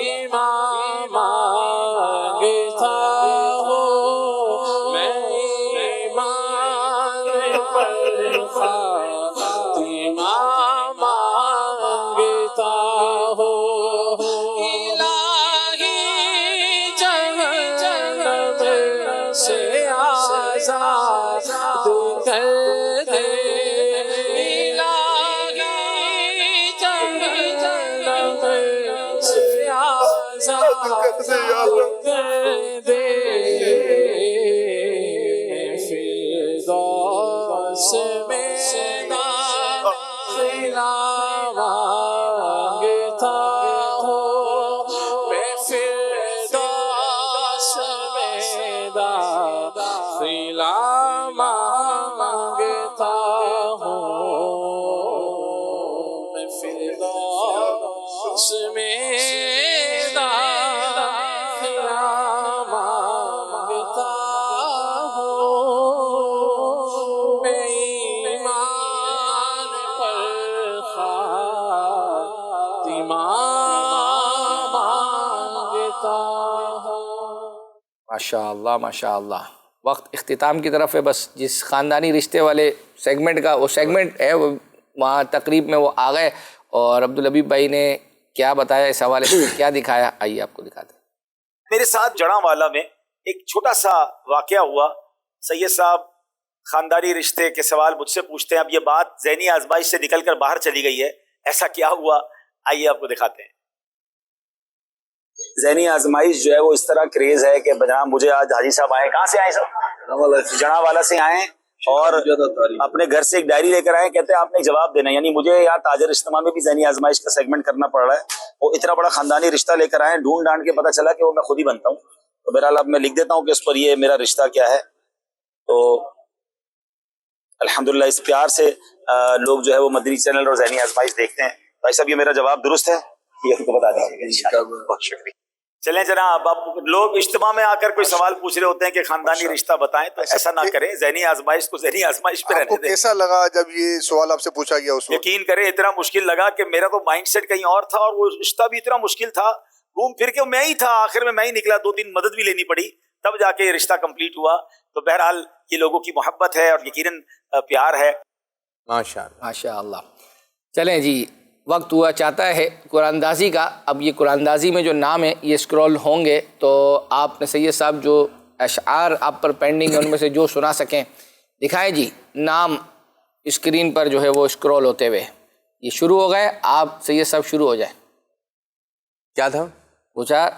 امام مانگتا ہوں میں، ایمان پر خاتمہ مانگتا ہوں، الہی جہنم سے آزاد کر دے، الہی جہنم سے آزاد کر دے، فردوس میں داخلہ مانگتا ہوں میں، فردوس میں داخلہ مانگتا ہوں میں، فردوس میں داخلہ مانگتا ہوں میں، ایمان پر خاتمہ مانگتا ہوں۔ ماشاءاللہ ماشاءاللہ، وقت اختتام کی طرف ہے، بس جس خاندانی رشتے والے سیگمنٹ کا وہ سیگمنٹ ہے وہ وہاں تقریب میں وہ آ گئے، اور عبدالحبیب بھائی نے کیا بتایا اس حوالے سے، کیا دکھایا، آئیے آپ کو دکھاتے ہیں۔ میرے ساتھ جڑاں والا میں ایک چھوٹا سا واقعہ ہوا، سید صاحب خاندانی رشتے کے سوال مجھ سے پوچھتے ہیں، اب یہ بات ذہنی آزمائش سے نکل کر باہر چلی گئی ہے، ایسا کیا ہوا، آئیے آپ کو دکھاتے ہیں۔ ذہنی آزمائش جو ہے وہ اس طرح کریز ہے کہ جناب مجھے آج حاجی صاحب آئے, کہاں سے آئے صاحب؟ جناب والا سے آئے اور اپنے گھر سے ایک ڈائری لے کر آئے, کہتے ہیں آپ نے ایک جواب دینا ہے. یعنی مجھے یہاں تاجر اجتماع میں بھی ذہنی آزمائش کا سیگمنٹ کرنا پڑ رہا ہے. وہ اتنا بڑا خاندانی رشتہ لے کر آئے, ڈھونڈ ڈانڈ کے پتہ چلا کہ وہ میں خود ہی بنتا ہوں. تو بہرحال اب میں لکھ دیتا ہوں کہ اس پر یہ میرا رشتہ کیا ہے. تو الحمدللہ اس پیار سے لوگ جو ہے وہ مدنی چینل اور ذہنی آزمائش دیکھتے ہیں. بھائی صاحب یہ میرا جواب درست ہے, یہ ان کو بتا دیجیے. بہت شکریہ. چلیں جناب, اب لوگ اجتماع میں آ کر کوئی سوال پوچھ رہے ہوتے ہیں کہ خاندانی رشتہ بتائیں, تو ایسا نہ کریں. ذہنی آزمائش کو ذہنی آزمائش پہ رہنے دیں. کیسا لگا جب یہ سوال آپ سے پوچھا گیا اس وقت؟ یقین کریں اتنا مشکل لگا کہ میرا تو مائنڈ سیٹ کہیں اور تھا, اور وہ رشتہ بھی اتنا مشکل تھا, گھوم پھر کے میں ہی تھا, آخر میں ہی نکلا. 2-3 مدد بھی لینی پڑی تب جا کے یہ رشتہ کمپلیٹ ہوا. تو بہرحال یہ لوگوں کی محبت ہے اور یقیناً پیار ہے. ماشاء اللہ. چلیں جی, وقت ہوا چاہتا ہے قرآن اندازی کا. اب یہ قرآن اندازی میں جو نام ہے یہ اسکرول ہوں گے, تو آپ نے سید صاحب جو اشعار آپ پر پینڈنگ ہے ان میں سے جو سنا سکیں دکھائیں جی. نام اسکرین پر جو ہے وہ اسکرول ہوتے ہوئے یہ شروع ہو گئے. آپ سید صاحب شروع ہو جائیں. کیا تھا پوچھا؟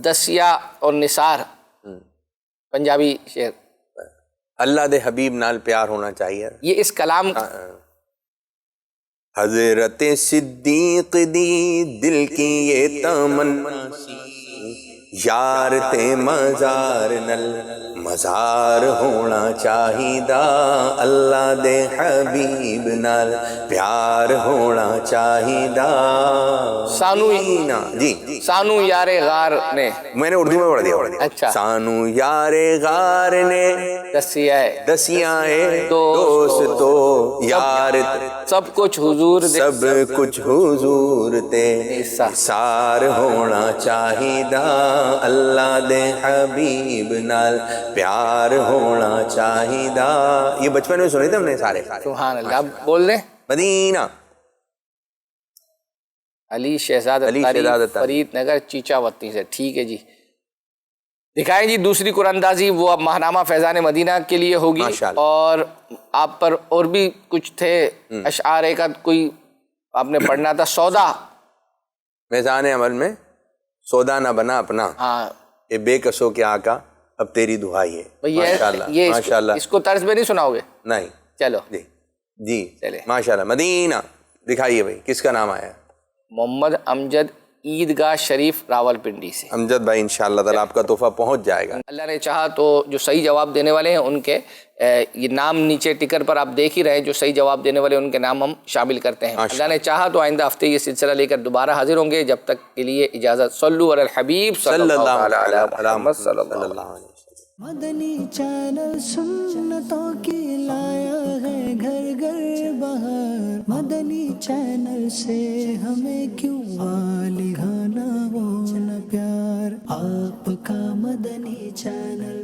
دسیا اور نثار, پنجابی شعر. اللہ دے حبیب نال پیار ہونا چاہیے. یہ اس کلام حضرت صدیق دی دل کی یہ تمنا سی, یار تے مزار نل مزار ہونا چاہیدا, اللہ دے حبیب نال پیار ہونا چاہیدا. سانو جی سانو یار غار نے, میں نے اردو میں پڑھ دیا. اچھا. سانو یار غار نے دسیا ہے دوستو یار, سب کچھ حضور سب کچھ حضور تے سار ہونا چاہیدا, اللہ دے حبیب نال پیار ہونا چاہیدا. یہ بچپن میں سنے تھے ہم نے سارے. سبحان اللہ. اب بول دیں. مدینہ علی شہزاد فرید نگر چیچاوتی سے. ٹھیک ہے جی, دکھائیں جی دوسری قرآن اندازی. وہ اب ماہنامہ فیضان مدینہ کے لیے ہوگی, اور آپ پر اور بھی کچھ تھے اشعار کا کوئی آپ نے پڑھنا تھا. سودا میزان عمل میں سودا نہ بنا اپنا, یہ بے کسوں کے آقا اب تیری دعائی ہے. ماشاءاللہ. اس کو طرز میں نہیں سناؤ گے؟ نہیں. چلو جی چلے. ماشاءاللہ. مدینہ دکھائیے بھائی, کس کا نام آیا؟ محمد امجد عیدگاہ شریف راول پنڈی سے. امجد بھائی انشاءاللہ تعالیٰ آپ کا تحفہ پہنچ جائے گا. اللہ نے چاہا تو جو صحیح جواب دینے والے ہیں ان کے یہ نام نیچے ٹکر پر آپ دیکھ ہی رہے, جو صحیح جواب دینے والے ان کے نام ہم شامل کرتے ہیں. اللہ نے چاہا تو آئندہ ہفتے یہ سلسلہ لے کر دوبارہ حاضر ہوں گے. جب تک کے لیے اجازت. صلو علی الحبیب صلی اللہ علیہ محمد صلی اللہ علیہ وسلم. مدنی چینل سنتوں کی لایا ہے گھر گھر بہار. مدنی چینل سے ہمیں کیوں لگانا وہ نہ پیار, آپ کا مدنی چینل.